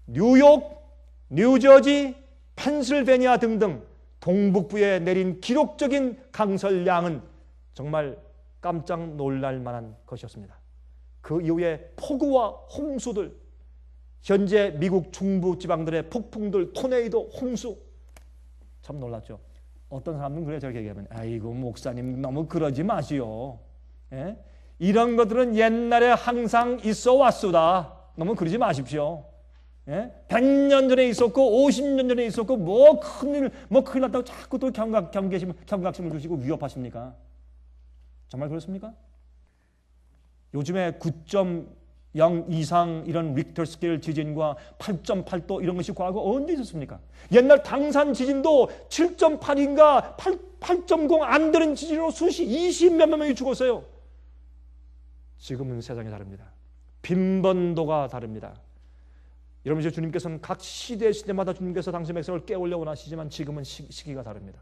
뉴욕, 뉴저지, 펜실베니아 등등 동북부에 내린 기록적인 강설량은 정말 깜짝 놀랄 만한 것이었습니다. 그 이후에 폭우와 홍수들, 현재 미국 중부 지방들의 폭풍들, 토네이도, 홍수 참 놀랐죠. 어떤 사람은 그래 저렇게 얘기하면 아이고 목사님 너무 그러지 마시오. 예? 이런 것들은 옛날에 항상 있어 왔수다. 너무 그러지 마십시오. 예? 100년 전에 있었고 50년 전에 있었고 뭐 큰일 뭐 큰일 났다고 자꾸 또 경각심을 주시고 위협하십니까? 정말 그렇습니까? 요즘에 9.0 이상 이런 릭터 스케일 지진과 8.8도 이런 것이 과거 언제 있었습니까? 옛날 당산 지진도 7.8인가 8.0 안 되는 지진으로 수십 20몇 명이 죽었어요. 지금은 세상이 다릅니다. 빈번도가 다릅니다. 여러분 이제 주님께서는 각 시대마다 주님께서 당신의 백성을 깨우려고 하시지만 지금은 시기가 다릅니다.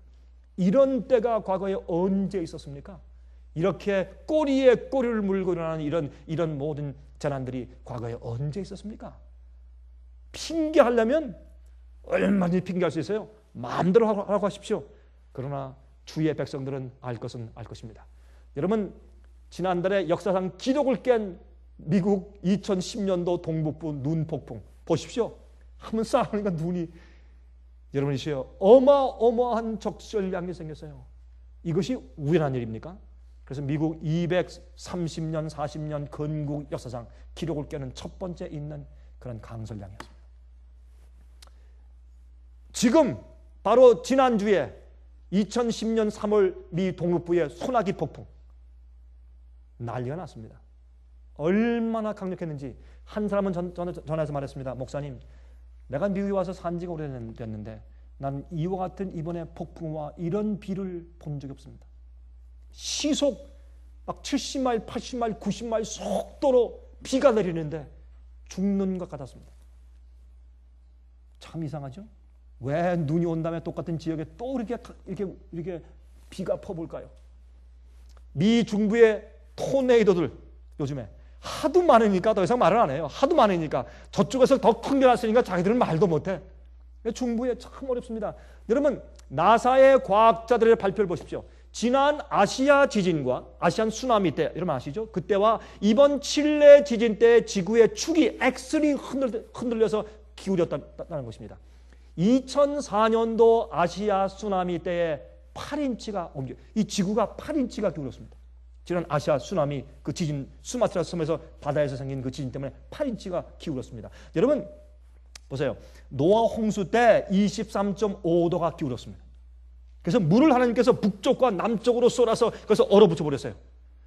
이런 때가 과거에 언제 있었습니까? 이렇게 꼬리에 꼬리를 물고 일어나는 이런 모든 재난들이 과거에 언제 있었습니까? 핑계하려면 얼마든지 핑계할 수 있어요. 마음대로 하라고 하십시오. 그러나 주의 백성들은 알 것은 알 것입니다. 여러분 지난달에 역사상 기록을 깬 미국 2010년도 동북부 눈 폭풍 보십시오. 한번 쌓으니까 눈이 여러분이시여 어마어마한 적설량이 생겼어요. 이것이 우연한 일입니까? 그래서 미국 230년 40년 건국 역사상 기록을 깨는 첫 번째 있는 그런 강설량이었습니다. 지금 바로 지난주에 2010년 3월 미 동북부의 소나기 폭풍 난리가 났습니다. 얼마나 강력했는지 한 사람은 전화해서 말했습니다. 목사님, 내가 미국에 와서 산 지가 오래됐는데 난 이와 같은 이번에 폭풍과 이런 비를 본 적이 없습니다. 시속 막 70마일, 80마일, 90마일 속도로 비가 내리는데 죽는 것 같았습니다. 참 이상하죠? 왜 눈이 온 다음에 똑같은 지역에 또 이렇게 비가 퍼볼까요? 미 중부의 토네이도들 요즘에 하도 많으니까 더 이상 말을 안 해요. 하도 많으니까 저쪽에서 더 큰 게 났으니까 자기들은 말도 못해. 중부에 참 어렵습니다. 여러분 나사의 과학자들의 발표를 보십시오. 지난 아시아 지진과 아시안 쓰나미 때 여러분 아시죠? 그때와 이번 칠레 지진 때 지구의 축이 X리 흔들려서 기울였다는 것입니다. 2004년도 아시아 쓰나미 때에 8인치가 이 지구가 8인치가 기울었습니다. 지난 아시아 쓰나미 그 지진 수마트라 섬에서 바다에서 생긴 그 지진 때문에 8인치가 기울었습니다. 여러분 보세요. 노아 홍수 때 23.5도가 기울었습니다. 그래서 물을 하나님께서 북쪽과 남쪽으로 쏟아서 그래서 얼어붙여 버렸어요.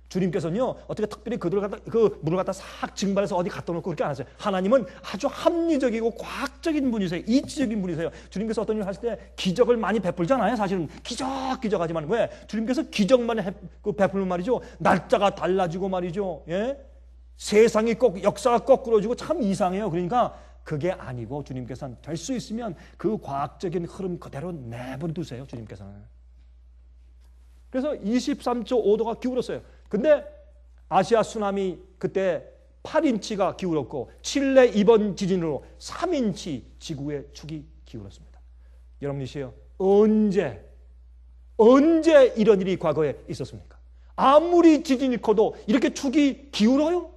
주님께서는요 어떻게 특별히 그 물을 갖다 싹 증발해서 어디 갖다 놓고 그렇게 안 하세요. 하나님은 아주 합리적이고 과학적인 분이세요. 이치적인 분이세요. 주님께서 어떤 일을 하실 때 기적을 많이 베풀잖아요. 사실은 기적하지만 왜 주님께서 기적만 베풀면 말이죠. 날짜가 달라지고 말이죠. 예? 세상이 역사가 거꾸로지고 참 이상해요. 그러니까 그게 아니고 주님께서는 될 수 있으면 그 과학적인 흐름 그대로 내버려두세요. 주님께서는. 그래서 23.5도가 기울었어요. 근데 아시아 쓰나미 그때 8인치가 기울었고 칠레 이번 지진으로 3인치 지구의 축이 기울었습니다. 여러분이시여 언제 이런 일이 과거에 있었습니까? 아무리 지진이 커도 이렇게 축이 기울어요?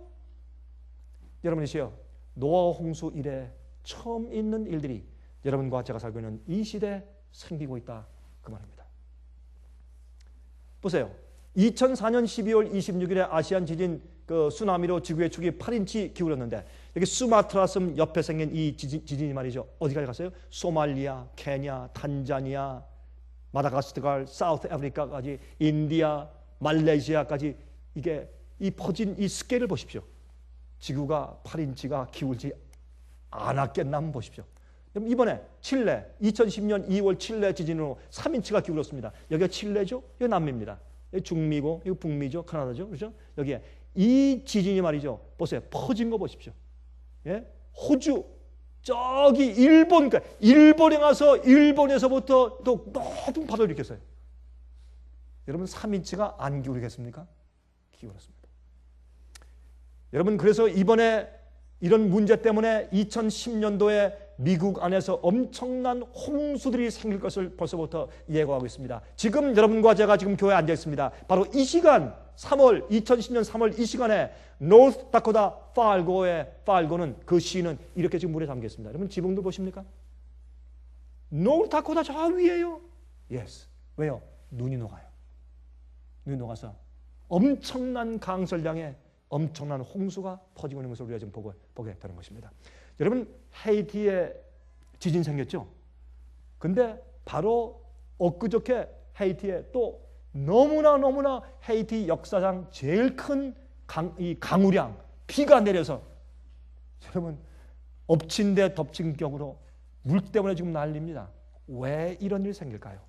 여러분이시여 노아 홍수 이래 처음 있는 일들이 여러분과 제가 살고 있는 이 시대에 생기고 있다 그 말입니다. 보세요. 2004년 12월 26일에 아시안 지진 그 쓰나미로 지구의 축이 8인치 기울었는데 여기 수마트라 섬 옆에 생긴 이 지진이 말이죠. 어디까지 갔어요? 소말리아, 케냐, 탄자니아, 마다가스카르, 사우스 아프리카까지 인디아, 말레이시아까지 이게 이 퍼진 이 스케일을 보십시오. 지구가 8인치가 기울지 않았겠나 한번 보십시오. 이번에 칠레 2010년 2월 칠레 지진으로 3인치가 기울었습니다. 여기가 칠레죠? 여기 남미입니다. 중미고 이거 북미죠. 캐나다죠. 그렇죠? 여기에 이 지진이 말이죠. 보세요. 퍼진 거 보십시오. 예? 호주 저기 일본, 그러니까 일본에 가서 일본에서부터 또 높은 파도를 일으켰어요. 여러분 3인치가 안 기울겠습니까? 기울었습니다. 여러분 그래서 이번에 이런 문제 때문에 2010년도에 미국 안에서 엄청난 홍수들이 생길 것을 벌써부터 예고하고 있습니다. 지금 여러분과 제가 지금 교회에 앉아 있습니다. 바로 이 시간 2010년 3월 이 시간에 노스 다코타 팔고는 그 시는 이렇게 지금 물에 잠겨 있습니다. 여러분 지붕도 보십니까? 노스 다코타 저 위에요. Yes. 왜요? 눈이 녹아요. 눈이 녹아서 엄청난 강설량에 엄청난 홍수가 퍼지고 있는 것을 우리가 지금 보게 되는 것입니다. 여러분 헤이티에 지진 생겼죠? 근데 바로 엊그저께 헤이티에 또 너무나 헤이티 역사상 제일 큰 강우량 비가 내려서 여러분 엎친 데 덮친 격으로 물 때문에 지금 난립니다. 왜 이런 일이 생길까요?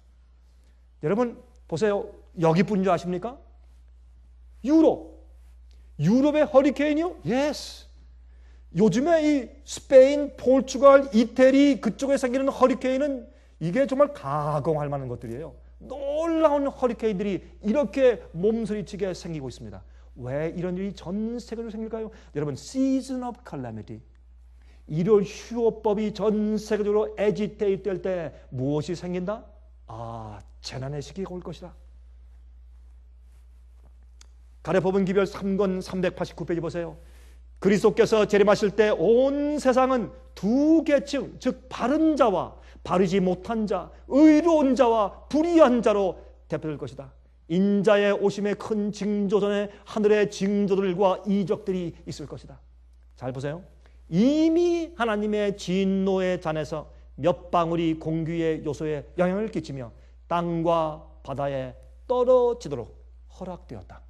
여러분 보세요. 여기뿐인 줄 아십니까? 유럽의 허리케인이요? Yes. 요즘에 이 스페인, 포르투갈, 이태리 그쪽에 생기는 허리케인은 이게 정말 가공할 만한 것들이에요. 놀라운 허리케인들이 이렇게 몸서리치게 생기고 있습니다. 왜 이런 일이 전 세계로 생길까요? 여러분, Season of Calamity. 1월 휴업법이 전 세계적으로 애지테이트 될 때 무엇이 생긴다? 재난의 시기가 올 것이다. 가래법은 기별 3권 389페이지 보세요. 그리스도께서 재림하실 때 온 세상은 두 계층, 즉 바른 자와 바르지 못한 자, 의로운 자와 불의한 자로 대표될 것이다. 인자의 오심의 큰 징조전에 하늘의 징조들과 이적들이 있을 것이다. 잘 보세요. 이미 하나님의 진노의 잔에서 몇 방울이 공기의 요소에 영향을 끼치며 땅과 바다에 떨어지도록 허락되었다.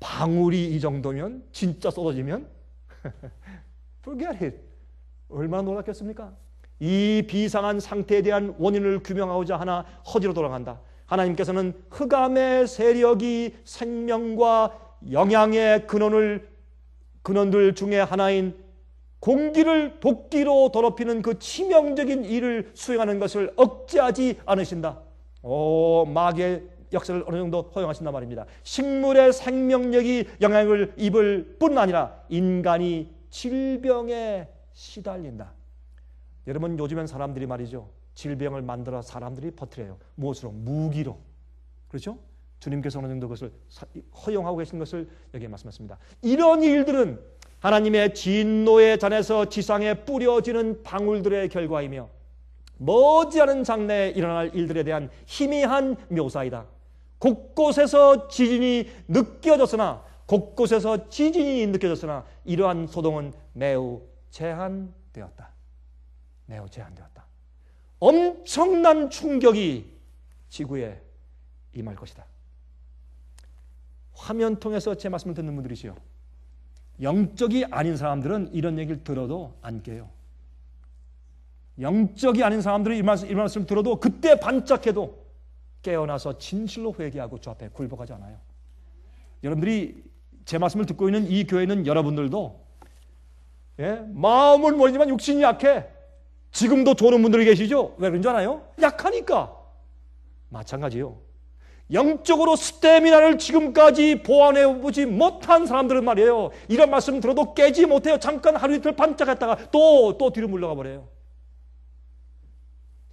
방울이 이 정도면 진짜 쏟아지면 forget it. 얼마나 놀랐겠습니까? 이 비상한 상태에 대한 원인을 규명하고자 하나 허지로 돌아간다. 하나님께서는 흑암의 세력이 생명과 영양의 근원들 중에 하나인 공기를 도끼로 더럽히는 그 치명적인 일을 수행하는 것을 억제하지 않으신다. 마귀의 역사를 어느 정도 허용하신단 말입니다. 식물의 생명력이 영향을 입을 뿐 아니라 인간이 질병에 시달린다. 여러분 요즘엔 사람들이 말이죠. 질병을 만들어 사람들이 퍼뜨려요. 무엇으로? 무기로. 그렇죠? 주님께서 어느 정도 그것을 허용하고 계신 것을 여기에 말씀하십니다. 이런 일들은 하나님의 진노의 잔에서 지상에 뿌려지는 방울들의 결과이며 머지않은 장래에 일어날 일들에 대한 희미한 묘사이다. 곳곳에서 지진이 느껴졌으나 이러한 소동은 매우 제한되었다. 매우 제한되었다. 엄청난 충격이 지구에 임할 것이다. 화면 통해서 제 말씀을 듣는 분들이시요. 영적이 아닌 사람들은 이런 얘기를 들어도 안 깨요. 영적이 아닌 사람들은 이 말씀을 들어도 그때 반짝해도 깨어나서 진실로 회개하고 주 앞에 굴복하지 않아요. 여러분들이 제 말씀을 듣고 있는 이 교회는 여러분들도 마음은 멀지만 육신이 약해. 지금도 조는 분들이 계시죠? 왜 그런 줄 알아요? 약하니까. 마찬가지요. 영적으로 스태미나를 지금까지 보완해보지 못한 사람들은 말이에요. 이런 말씀 들어도 깨지 못해요. 잠깐 하루 이틀 반짝했다가 또 뒤로 물러가 버려요.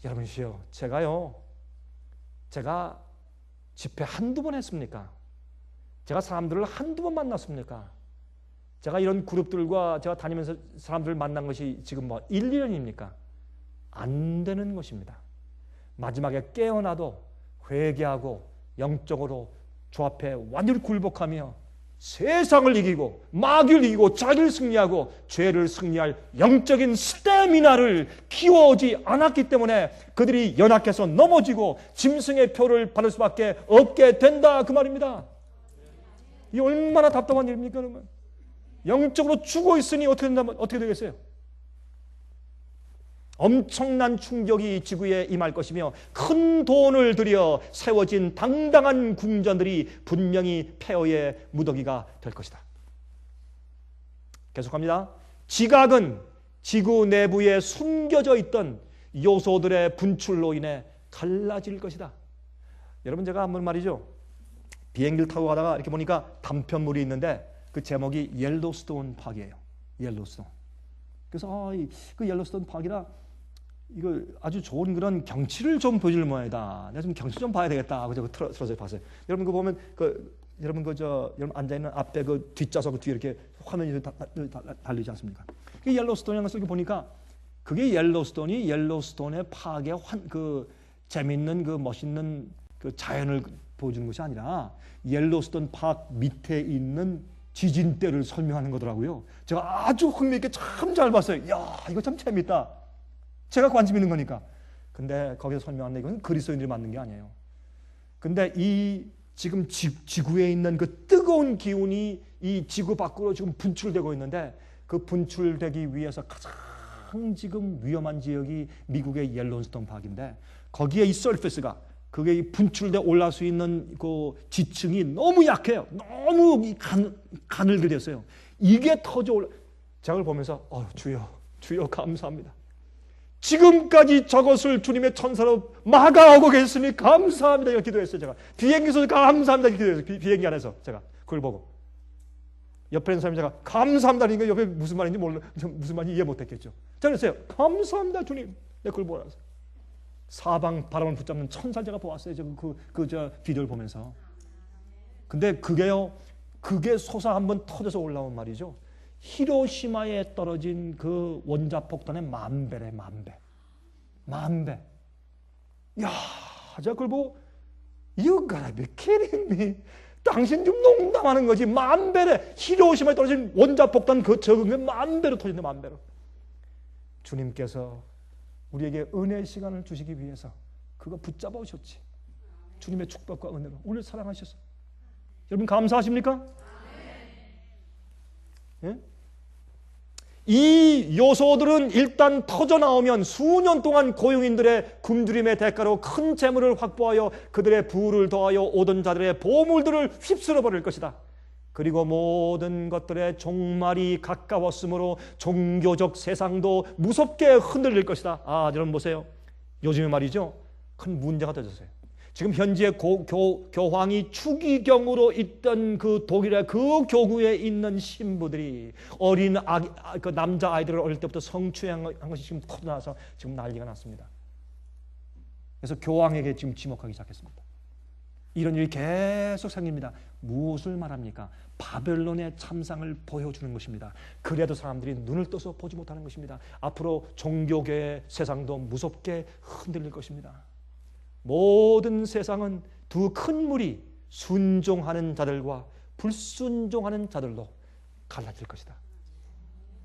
여러분이시여, 제가 집회 한두 번 했습니까? 제가 사람들을 한두 번 만났습니까? 제가 이런 그룹들과 제가 다니면서 사람들을 만난 것이 지금 1, 2년입니까? 안 되는 것입니다. 마지막에 깨어나도 회개하고 영적으로 주 앞에 완전히 굴복하며 세상을 이기고 마귀를 이기고 자기를 승리하고 죄를 승리할 영적인 스태미나를 키워오지 않았기 때문에 그들이 연약해서 넘어지고 짐승의 표를 받을 수밖에 없게 된다 그 말입니다. 이 얼마나 답답한 일입니까 그러면? 영적으로 죽어 있으니 어떻게 되겠어요? 엄청난 충격이 지구에 임할 것이며 큰 돈을 들여 세워진 당당한 궁전들이 분명히 폐허의 무더기가 될 것이다. 계속합니다. 지각은 지구 내부에 숨겨져 있던 요소들의 분출로 인해 갈라질 것이다. 여러분, 제가 한번 말이죠, 비행기를 타고 가다가 이렇게 보니까 단편물이 있는데 그 제목이 옐로스톤 파크예요. 옐로스톤. 그래서 그 옐로스톤 파크라 이거 아주 좋은 그런 경치를 좀 보여줄 모양이다. 내가 좀 경치 좀 봐야 되겠다. 그래서 틀어서 봤어요. 여러분 그거 보면 여러분 여러분 앉아 있는 앞에 그 뒷좌석 뒤에 이렇게 화면이 달리지 않습니까? 그 옐로스톤이라는 것을 보니까 그게 옐로스톤의 파괴 그 재밌는 그 멋있는 그 자연을 보여주는 것이 아니라 옐로스톤 파크 밑에 있는 지진대를 설명하는 거더라고요. 제가 아주 흥미있게 참 잘 봤어요. 야, 이거 참 재밌다. 제가 관심 있는 거니까. 근데 거기서 설명하는 이건 그리스도인들이 만든 게 아니에요. 근데 이 지금 지구에 있는 그 뜨거운 기운이 이 지구 밖으로 지금 분출되고 있는데 그 분출되기 위해서 가장 지금 위험한 지역이 미국의 옐로스톤 파크인데 거기에 이 서페스가 그게 분출돼 올라올 수 있는 그 지층이 너무 약해요. 너무 가늘게 이게 터져 올라. 제가 그걸 보면서 주여 감사합니다. 지금까지 저것을 주님의 천사로 막아오고 계시니 감사합니다. 이렇게 기도했어요. 제가 비행기에서 감사합니다. 이렇게 기도했어요. 비행기 안에서 제가 그걸 보고 옆에 있는 사람이 제가 감사합니다. 그러니까 옆에 무슨 말인지 무슨 말인지 이해 못했겠죠. 제가 그랬어요. 감사합니다 주님. 내가 그걸 보면서 사방 바람을 붙잡는 천사를 제가 보았어요. 저 비디오를 보면서. 근데 그게 솟아 한번 터져서 올라온 말이죠. 히로시마에 떨어진 그 원자폭탄의 만배래. 야, 제가 그걸 보고 You gotta be kidding me. 당신 좀 농담하는 거지. 만배래. 히로시마에 떨어진 원자폭탄 그 적은 게 만배로 터진다. 만배로. 주님께서 우리에게 은혜의 시간을 주시기 위해서 그거 붙잡아 오셨지. 주님의 축복과 은혜로 우리를 사랑하셔서. 여러분 감사하십니까? 예? 이 요소들은 일단 터져 나오면 수년 동안 고용인들의 굶주림의 대가로 큰 재물을 확보하여 그들의 부를 더하여 오던 자들의 보물들을 휩쓸어 버릴 것이다. 그리고 모든 것들의 종말이 가까웠으므로 종교적 세상도 무섭게 흔들릴 것이다. 여러분 보세요. 요즘에 말이죠. 큰 문제가 터졌어요. 지금 현재 교황이 추기경으로 있던 그 독일의 그 교구에 있는 신부들이 어린 그 남자 아이들을 어릴 때부터 성추행한 것이 지금 터져나와서 지금 난리가 났습니다. 그래서 교황에게 지금 지목하기 시작했습니다. 이런 일이 계속 생깁니다. 무엇을 말합니까? 바벨론의 참상을 보여주는 것입니다. 그래도 사람들이 눈을 떠서 보지 못하는 것입니다. 앞으로 종교계의 세상도 무섭게 흔들릴 것입니다. 모든 세상은 두 큰 물이 순종하는 자들과 불순종하는 자들로 갈라질 것이다.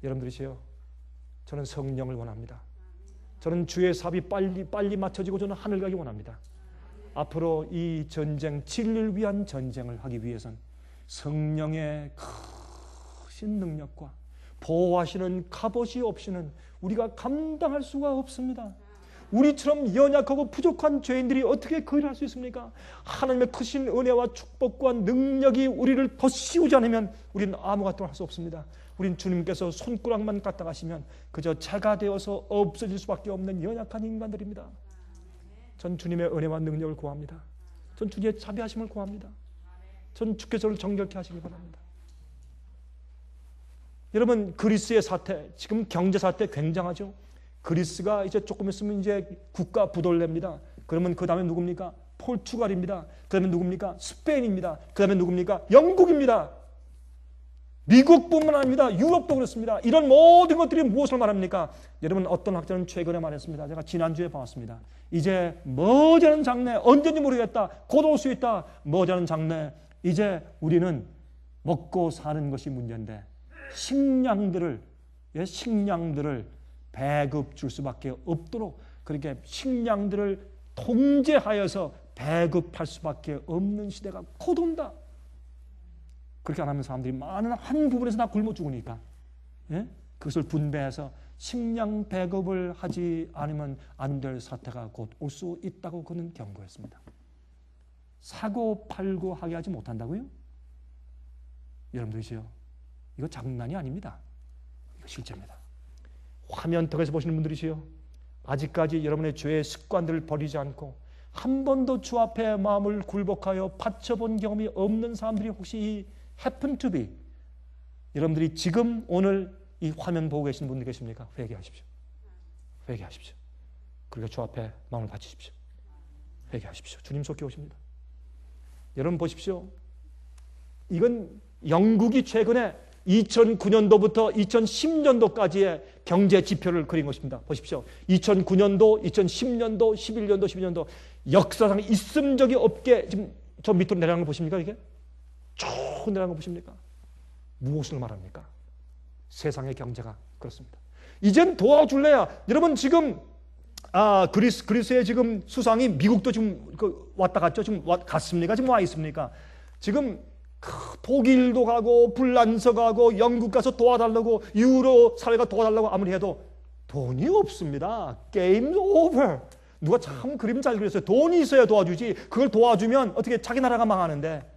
여러분들이시여, 저는 성령을 원합니다. 저는 주의 삽이 빨리 맞춰지고 저는 하늘 가기 원합니다. 앞으로 이 전쟁, 진리를 위한 전쟁을 하기 위해선 성령의 크신 능력과 보호하시는 갑옷이 없이는 우리가 감당할 수가 없습니다. 우리처럼 연약하고 부족한 죄인들이 어떻게 그 일을 할 수 있습니까? 하나님의 크신 은혜와 축복과 능력이 우리를 더 씌우지 않으면 우리는 아무것도 할 수 없습니다. 우린 주님께서 손가락만 갖다 가시면 그저 재가 되어서 없어질 수밖에 없는 연약한 인간들입니다. 전 주님의 은혜와 능력을 구합니다. 전 주님의 자비하심을 구합니다. 전 주께서 저를 정결케 하시기 바랍니다. 여러분, 그리스의 사태, 지금 경제 사태 굉장하죠. 그리스가 이제 조금 있으면 이제 국가 부도됩니다. 그러면 그 다음에 누굽니까? 포르투갈입니다. 그 다음에 누굽니까? 스페인입니다. 그 다음에 누굽니까? 영국입니다. 미국뿐만 아닙니다. 유럽도 그렇습니다. 이런 모든 것들이 무엇을 말합니까? 여러분, 어떤 학자는 최근에 말했습니다. 제가 지난주에 봤습니다. 이제 머지않은 장래, 언제인지 모르겠다. 곧 올 수 있다. 머지않은 장래, 이제 우리는 먹고 사는 것이 문제인데 식량들을 배급 줄 수밖에 없도록 그렇게 식량들을 통제하여서 배급할 수밖에 없는 시대가 곧 온다. 그렇게 안 하면 사람들이 많은 한 부분에서 다 굶어 죽으니까 그것을 분배해서 식량 배급을 하지 않으면 안 될 사태가 곧 올 수 있다고 그는 경고했습니다. 사고 팔고 하게 하지 못한다고요? 여러분들이시요, 이거 장난이 아닙니다. 이거 실제입니다. 화면 덕에서 보시는 분들이시요, 아직까지 여러분의 죄의 습관들을 버리지 않고 한 번도 주 앞에 마음을 굴복하여 바쳐본 경험이 없는 사람들이 혹시 happen to be, 여러분들이 지금 오늘 이 화면 보고 계신 분들 계십니까? 회개하십시오. 회개하십시오. 그리고 주 앞에 마음을 바치십시오. 회개하십시오. 주님 속에 오십니다. 여러분 보십시오. 이건 영국이 최근에 2009년도부터 2010년도까지의 경제 지표를 그린 것입니다. 보십시오. 2009년도, 2010년도, 11년도, 12년도 역사상 있음 적이 없게 지금 저 밑으로 내려가는 거 보십니까? 이게 쭉 내려가는 거 보십니까? 무엇을 말합니까? 세상의 경제가 그렇습니다. 이젠 도와줄래야. 여러분 지금 그리스의 지금 수상이 미국도 지금 왔다 갔죠. 지금 갔습니까? 지금 와 있습니까? 지금 독일도 가고 불란서 가고 영국 가서 도와달라고, 유로 사회가 도와달라고 아무리 해도 돈이 없습니다. 게임 오버. 누가 참 그림 잘 그렸어요. 돈이 있어야 도와주지. 그걸 도와주면 어떻게 자기 나라가 망하는데.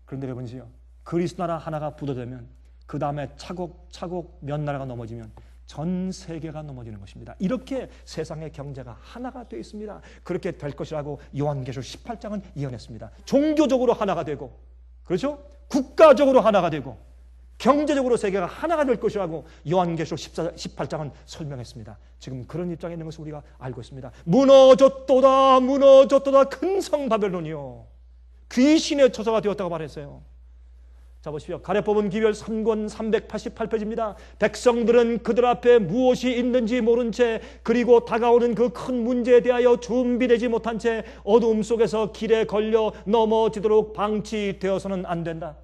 그런데 여러분이요, 그리스 나라 하나가 부도되면 그 다음에 차곡차곡 몇 나라가 넘어지면 전 세계가 넘어지는 것입니다. 이렇게 세상의 경제가 하나가 되어 있습니다. 그렇게 될 것이라고 요한계시록 18장은 예언했습니다. 종교적으로 하나가 되고, 그렇죠? 국가적으로 하나가 되고, 경제적으로 세계가 하나가 될 것이라고 요한계시록 18장은 설명했습니다. 지금 그런 입장에 있는 것을 우리가 알고 있습니다. 무너졌도다, 무너졌도다, 큰 성 바벨론이요, 귀신의 처소가 되었다고 말했어요. 자 보십시오. 가래법은 기별 3권 388페이지입니다. 백성들은 그들 앞에 무엇이 있는지 모른 채, 그리고 다가오는 그 큰 문제에 대하여 준비되지 못한 채 어두움 속에서 길에 걸려 넘어지도록 방치되어서는 안 된다.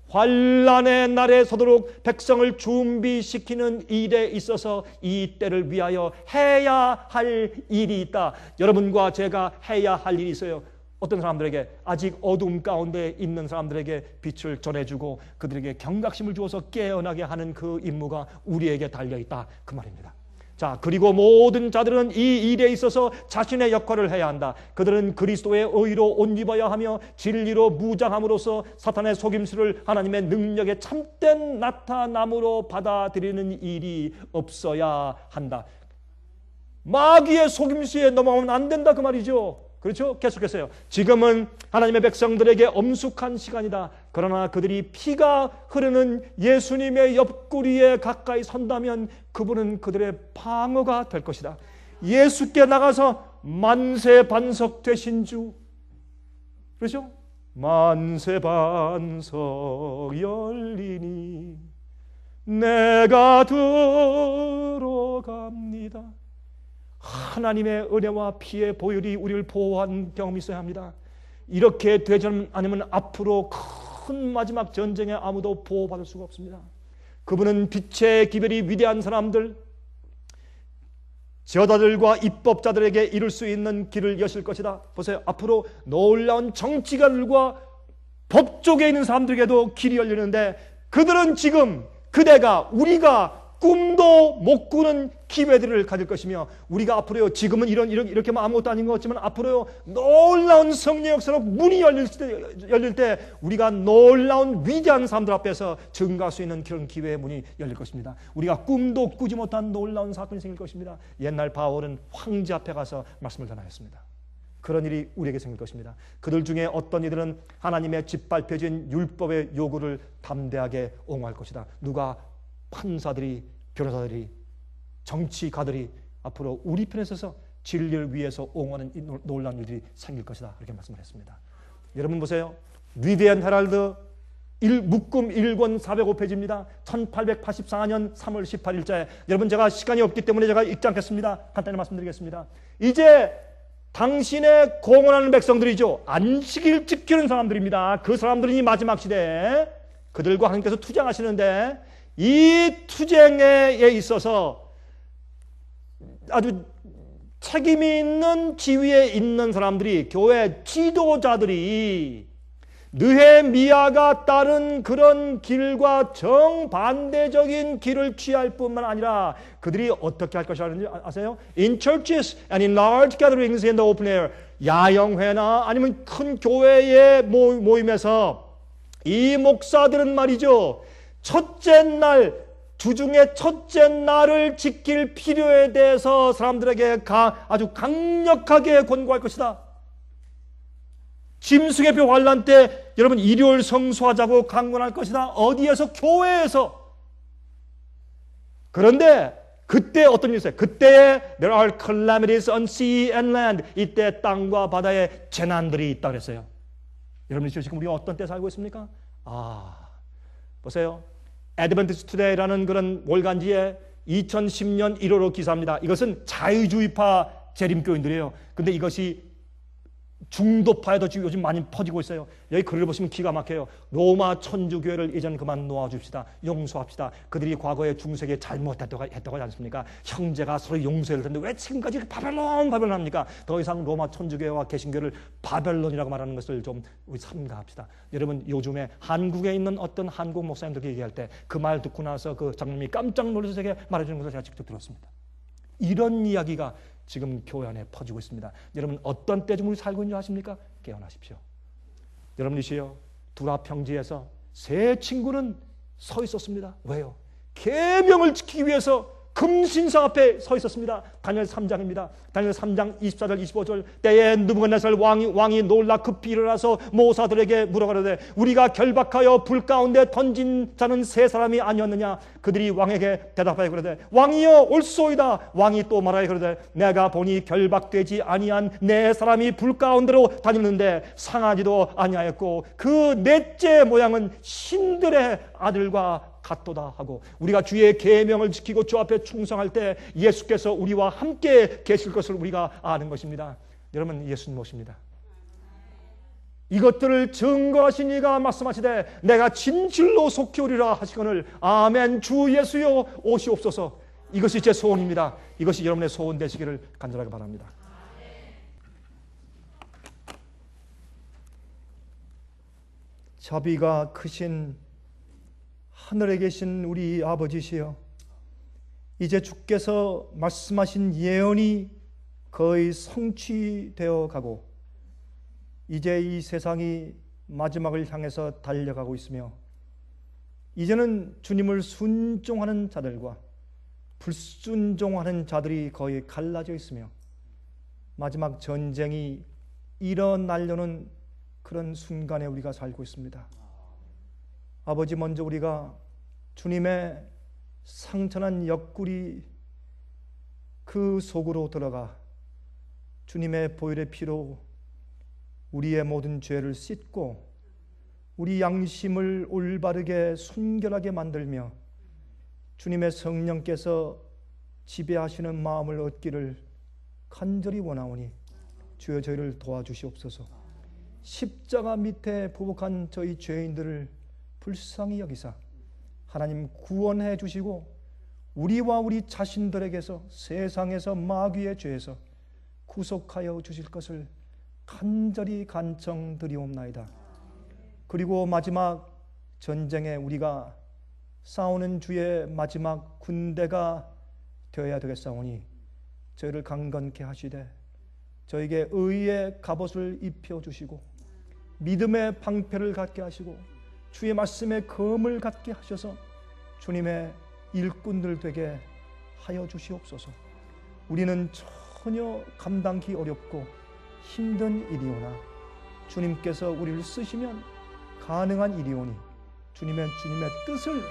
환난의 날에 서도록 백성을 준비시키는 일에 있어서 이 때를 위하여 해야 할 일이 있다. 여러분과 제가 해야 할 일이 있어요. 어떤 사람들에게, 아직 어둠 가운데 있는 사람들에게 빛을 전해주고 그들에게 경각심을 주어서 깨어나게 하는 그 임무가 우리에게 달려있다, 그 말입니다. 자, 그리고 모든 자들은 이 일에 있어서 자신의 역할을 해야 한다. 그들은 그리스도의 의로 옷 입어야 하며 진리로 무장함으로써 사탄의 속임수를 하나님의 능력의 참된 나타남으로 받아들이는 일이 없어야 한다. 마귀의 속임수에 넘어가면 안 된다, 그 말이죠. 그렇죠? 계속했어요. 지금은 하나님의 백성들에게 엄숙한 시간이다. 그러나 그들이 피가 흐르는 예수님의 옆구리에 가까이 선다면 그분은 그들의 방어가 될 것이다. 예수께 나가서 만세반석 되신 주, 그렇죠? 만세반석 열리니 내가 들어갑니다. 하나님의 은혜와 피의 보혈이 우리를 보호한 경험이 있어야 합니다. 이렇게 되지 않으면 앞으로 큰 마지막 전쟁에 아무도 보호받을 수가 없습니다. 그분은 빛의 기별이 위대한 사람들, 제자들과 입법자들에게 이룰 수 있는 길을 여실 것이다. 보세요. 앞으로 놀라운 정치가들과 법조계에 있는 사람들에게도 길이 열리는데, 그들은 지금 그대가, 우리가 꿈도 못 꾸는 기회들을 가질 것이며, 우리가 앞으로요, 지금은 이렇게 아무것도 아닌 것 같지만 앞으로요, 놀라운 성령 역사로 문이 열릴 때 우리가 놀라운 위대한 사람들 앞에서 증거할 수 있는 그런 기회의 문이 열릴 것입니다. 우리가 꿈도 꾸지 못한 놀라운 사건이 생길 것입니다. 옛날 바울은 황제 앞에 가서 말씀을 전하였습니다. 그런 일이 우리에게 생길 것입니다. 그들 중에 어떤 이들은 하나님의 짓밟혀진 율법의 요구를 담대하게 옹호할 것이다. 누가? 판사들이, 변호사들이, 정치가들이 앞으로 우리 편에 서서 진리를 위해서 옹호하는 이 놀라운 일들이 생길 것이다, 이렇게 말씀을 했습니다. 여러분 보세요. 위대한 헤랄드 묶음 1권 405페이지입니다. 1884년 3월 18일자에, 여러분 제가 시간이 없기 때문에 제가 읽지 않겠습니다. 간단히 말씀드리겠습니다. 이제 당신의 공헌하는 백성들이죠. 안식일 지키는 사람들입니다. 그 사람들이 이 마지막 시대에 그들과 하나님께서 투쟁하시는데, 이 투쟁에 있어서 아주 책임이 있는 지위에 있는 사람들이, 교회 지도자들이 느헤미야가 따른 그런 길과 정반대적인 길을 취할 뿐만 아니라 그들이 어떻게 할 것이라는지 아세요? In churches and in large gatherings in the open air, 야영회나 아니면 큰 교회의 모임에서 이 목사들은 말이죠, 첫째 날, 주중의 첫째 날을 지킬 필요에 대해서 사람들에게 아주 강력하게 권고할 것이다. 짐승의표 환란 때 여러분 일요일 성수하자고 강권할 것이다. 어디에서? 교회에서. 그런데 그때 어떤 일이 있어요? 그때에 there are calamities on sea and land. 이때 땅과 바다에 재난들이 있다 그랬어요. 여러분 지금 우리가 어떤 때 살고 있습니까? 보세요. Adventist Today라는 그런 월간지에 2010년 1월호 기사입니다. 이것은 자유주의파 재림교인들이에요. 근데 이것이 중도파에도 지금 요즘 많이 퍼지고 있어요. 여기 글을 보시면 기가 막혀요. 로마 천주교회를 이젠 그만 놓아줍시다. 용서합시다. 그들이 과거에 중세기에 잘못했다고 하지 않습니까? 형제가 서로 용서해야 되는데 왜 지금까지 바벨론 합니까? 더 이상 로마 천주교회와 개신교를 바벨론이라고 말하는 것을 좀 우리 삼가합시다. 여러분 요즘에 한국에 있는 어떤 한국 목사님들이 얘기할 때 그 말 듣고 나서 그 장로님이 깜짝 놀라서 제게 말해주는 것을 제가 직접 들었습니다. 이런 이야기가 지금 교회 안에 퍼지고 있습니다. 여러분 어떤 때 좀 우리 살고 있는 줄 아십니까? 깨어나십시오. 여러분이시여, 두라 평지에서 세 친구는 서 있었습니다. 왜요? 계명을 지키기 위해서 금신상 앞에 서 있었습니다. 다니엘 3장입니다. 다니엘 3장 24절 25절 때에 느부갓네살 왕이 놀라 급히 일어나서 모사들에게 물어가로되 우리가 결박하여 불 가운데 던진 자는 세 사람이 아니었느냐? 그들이 왕에게 대답하여 그러되 왕이여 올소이다. 왕이 또 말하여 그러되 내가 보니 결박되지 아니한 네 사람이 불 가운데로 다니는데 상하지도 아니하였고 그 넷째 모양은 신들의 아들과 같도다 하고, 우리가 주의 계명을 지키고 주 앞에 충성할 때 예수께서 우리와 함께 계실 것을 우리가 아는 것입니다. 여러분 예수님 모십니다. 이것들을 증거하신 이가 말씀하시되 내가 진실로 속히 오리라 하시거늘 아멘. 주 예수여 오시옵소서. 이것이 제 소원입니다. 이것이 여러분의 소원 되시기를 간절하게 바랍니다. 자비가 크신 하늘에 계신 우리 아버지시여, 이제 주께서 말씀하신 예언이 거의 성취되어 가고 이제 이 세상이 마지막을 향해서 달려가고 있으며 이제는 주님을 순종하는 자들과 불순종하는 자들이 거의 갈라져 있으며 마지막 전쟁이 일어나려는 그런 순간에 우리가 살고 있습니다. 아버지, 먼저 우리가 주님의 상처난 옆구리 그 속으로 들어가 주님의 보혈의 피로 우리의 모든 죄를 씻고 우리 양심을 올바르게 순결하게 만들며 주님의 성령께서 지배하시는 마음을 얻기를 간절히 원하오니 주여 저희를 도와주시옵소서. 십자가 밑에 부복한 저희 죄인들을 불쌍히 여기사 하나님 구원해 주시고 우리와 우리 자신들에게서 세상에서 마귀의 죄에서 구속하여 주실 것을 간절히 간청드리옵나이다. 그리고 마지막 전쟁에 우리가 싸우는 주의 마지막 군대가 되어야 되겠사오니 저희를 강건케 하시되 저에게 의의 갑옷을 입혀주시고 믿음의 방패를 갖게 하시고 주의 말씀의 검을 갖게 하셔서 주님의 일꾼들 되게 하여 주시옵소서. 우리는 전혀 감당하기 어렵고 힘든 일이오나 주님께서 우리를 쓰시면 가능한 일이오니 주님의 뜻을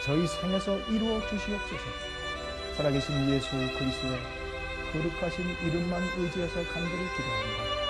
저희 생에서 이루어 주시옵소서. 살아계신 예수 그리스도의 거룩하신 이름만 의지해서 간절히 기도합니다.